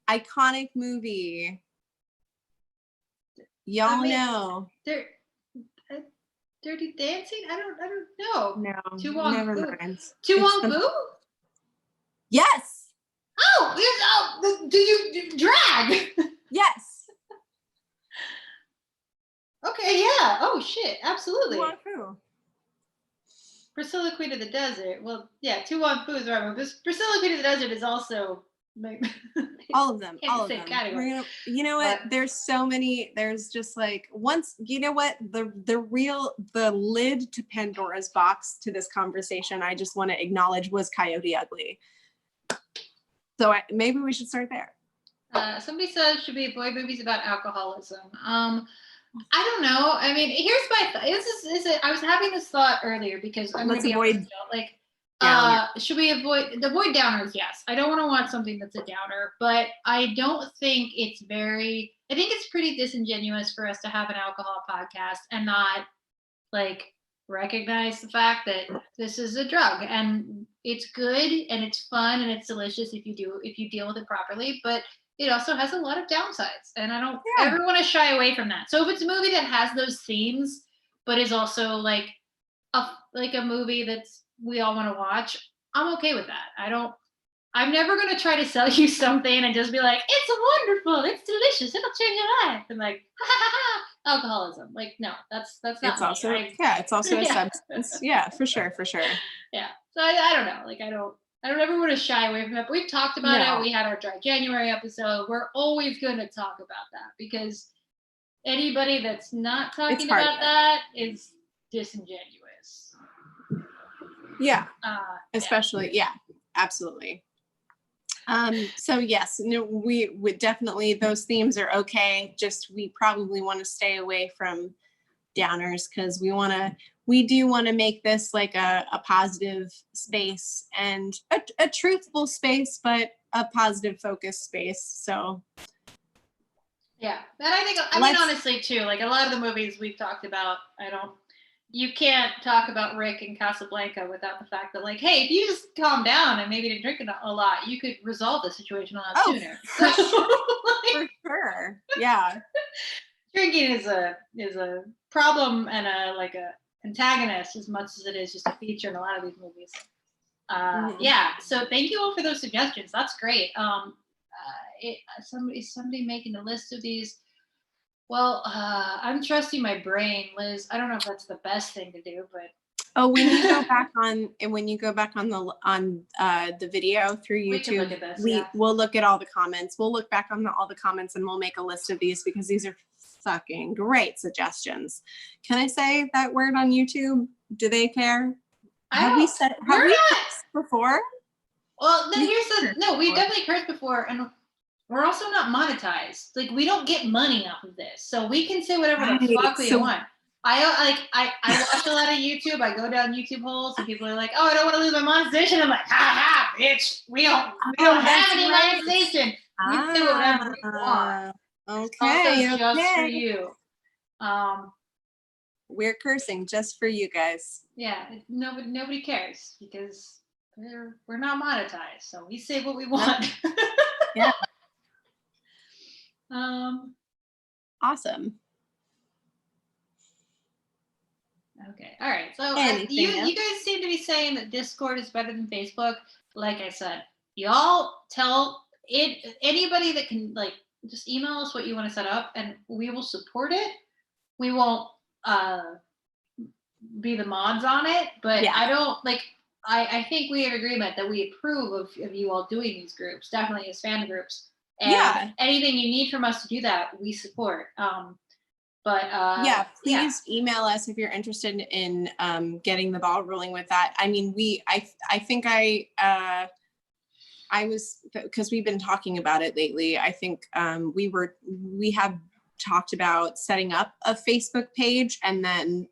Iconic movie. Y'all I mean, know. Dirty Dancing? I don't know. No, To Wong never Fu. mind. To It's Wong the- Fu? Yes, Do you drag? yes. Okay, yeah. Oh shit, absolutely. Wong Fu. Priscilla Queen of the Desert. Well, yeah, To Wong Fu is right. But Priscilla Queen of the Desert is also like, All of them, Can't all of say them. category. We're gonna, you know what? But- There's so many. There's just like once. You know what? The lid to Pandora's box to this conversation. I just want to acknowledge was Coyote Ugly. So maybe we should start there. somebody said it should be boy movies about alcoholism. I don't know. I mean, here's my I was having this thought earlier because I'm Let's gonna be avoid honest, like downer. should we avoid downers? Yes. I don't want to watch something that's a downer, but I don't think it's I think it's pretty disingenuous for us to have an alcohol podcast and not like recognize the fact that this is a drug and it's good and it's fun and it's delicious if you deal with it properly, but it also has a lot of downsides and I don't ever want to shy away from that. So if it's a movie that has those themes but is also like a movie that's we all want to watch, I'm okay with that. I'm never going to try to sell you something and just be like, it's wonderful, it's delicious, it'll change your life. And like, ha ha ha, alcoholism. Like, no, that's not It's me. also it's also a Yeah. substance. Yeah, for sure. Yeah. So I don't know. Like, I don't ever want to shy away from it. But we've talked about No. it. We had our Dry January episode. We're always going to talk about that because anybody that's not talking part about of it. that is disingenuous. Yeah. Yeah. Especially, yeah, absolutely. So yes, no, we would definitely, those themes are okay. Just we probably want to stay away from downers because we do want to make this like a positive space and a truthful space, but a positive focused space. So Yeah, and I think, I mean, honestly, too, like a lot of the movies we've talked about, you can't talk about Rick and Casablanca without the fact that, like, hey, if you just calm down and maybe didn't drink a lot, you could resolve the situation a lot sooner. for So, sure. like, For sure. Yeah. drinking is a problem and a antagonist as much as it is just a feature in a lot of these movies. Yeah, so thank you all for those suggestions. That's great. Somebody making a list of these. Well, I'm trusting my brain, Liz. I don't know if that's the best thing to do, but Oh, when you go back on the video through we can YouTube, look at this. we'll look at all the comments. We'll look back on all the comments and we'll make a list of these because these are fucking great suggestions. Can I say that word on YouTube? Do they care? Have we cursed before? Well, then we definitely cursed before, and we're also not monetized. Like, we don't get money off of this, so we can say whatever the fuck we want. I watch a lot of YouTube. I go down YouTube holes, and people are like, "Oh, I don't want to lose my monetization." I'm like, "Ha ha, bitch! We don't have any monetization. We do whatever we want. Okay, Also just for you." We're cursing just for you guys. Yeah, nobody cares because we're not monetized, so we say what we want. Yeah. Awesome. Okay. All right. So Anything you else? guys seem to be saying that Discord is better than Facebook. Like I said, y'all tell it anybody that can like just email us what you want to set up, and we will support it. We won't uh, be the mods on it, but Yeah. I don't like. I think we have agreement that we approve of you all doing these groups, definitely as fan groups. And Yeah. anything you need from us to do that, we support. But Yeah, please email us if you're interested in getting the ball rolling with that. I mean, I think I was, because we've been talking about it lately. I think we have talked about setting up a Facebook page and then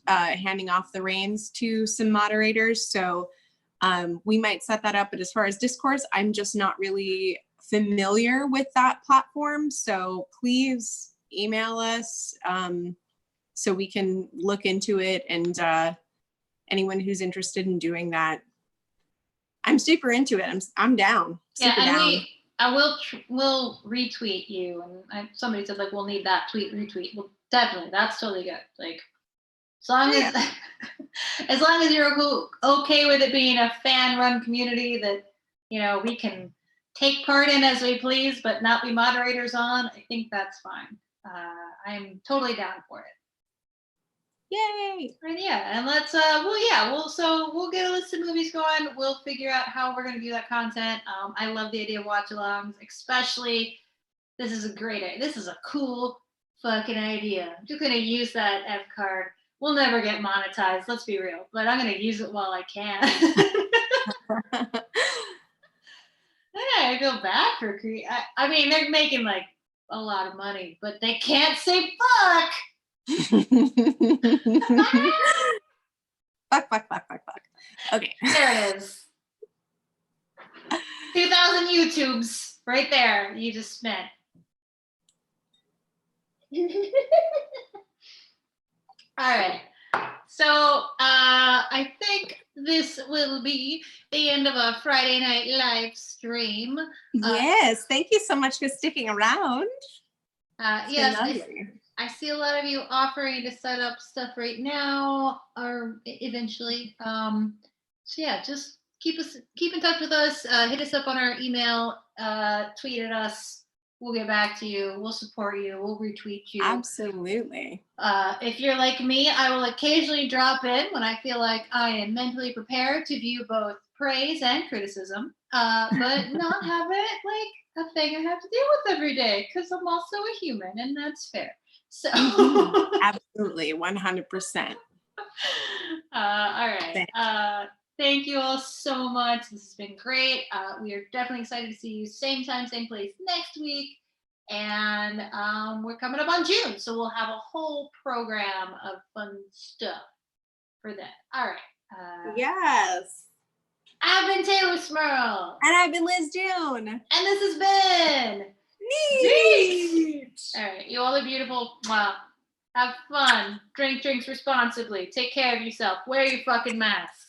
handing off the reins to some moderators. So we might set that up. But as far as Discourse, I'm just not really familiar with that platform. So please email us so we can look into it. And anyone who's interested in doing that, I'm super into it. I'm down. Super down. We'll retweet you. And somebody said like we'll need that tweet retweet. Well, definitely, that's totally good. Like as long as as long as you're okay with it being a fan-run community that we can take part in as we please, but not be moderators on, I think that's fine. I'm totally down for it. Yay! And yeah, and let's we'll get a list of movies going. We'll figure out how we're gonna do that content. I love the idea of watch-alongs, especially this is a cool fucking idea. I'm just gonna use that F card. We'll never get monetized, let's be real, but I'm gonna use it while I can. Yeah, I feel bad for I mean, they're making like a lot of money, but they can't say fuck. Fuck. Okay. There it is. 2,000 YouTubes right there. You just spent. All right. So I think this will be the end of a Friday Night Live stream. Yes. Thank you so much for sticking around. Yes, I see a lot of you offering to set up stuff right now or eventually. So yeah, just keep in touch with us. Hit us up on our email. Tweet at us. We'll get back to you. We'll support you. We'll retweet you. Absolutely. If you're like me, I will occasionally drop in when I feel like I am mentally prepared to view both praise and criticism, but not have it like a thing I have to deal with every day because I'm also a human and that's fair. So absolutely 100%. All right. Thank you all so much. This has been great. We are definitely excited to see you same time, same place next week. And we're coming up on June, so we'll have a whole program of fun stuff for that. All right. Yes. I've been Taylor Smurl. And I've been Liz June. And this has been Neat. All right. You all are beautiful. Wow. Have fun. Drink drinks responsibly. Take care of yourself. Wear your fucking mask.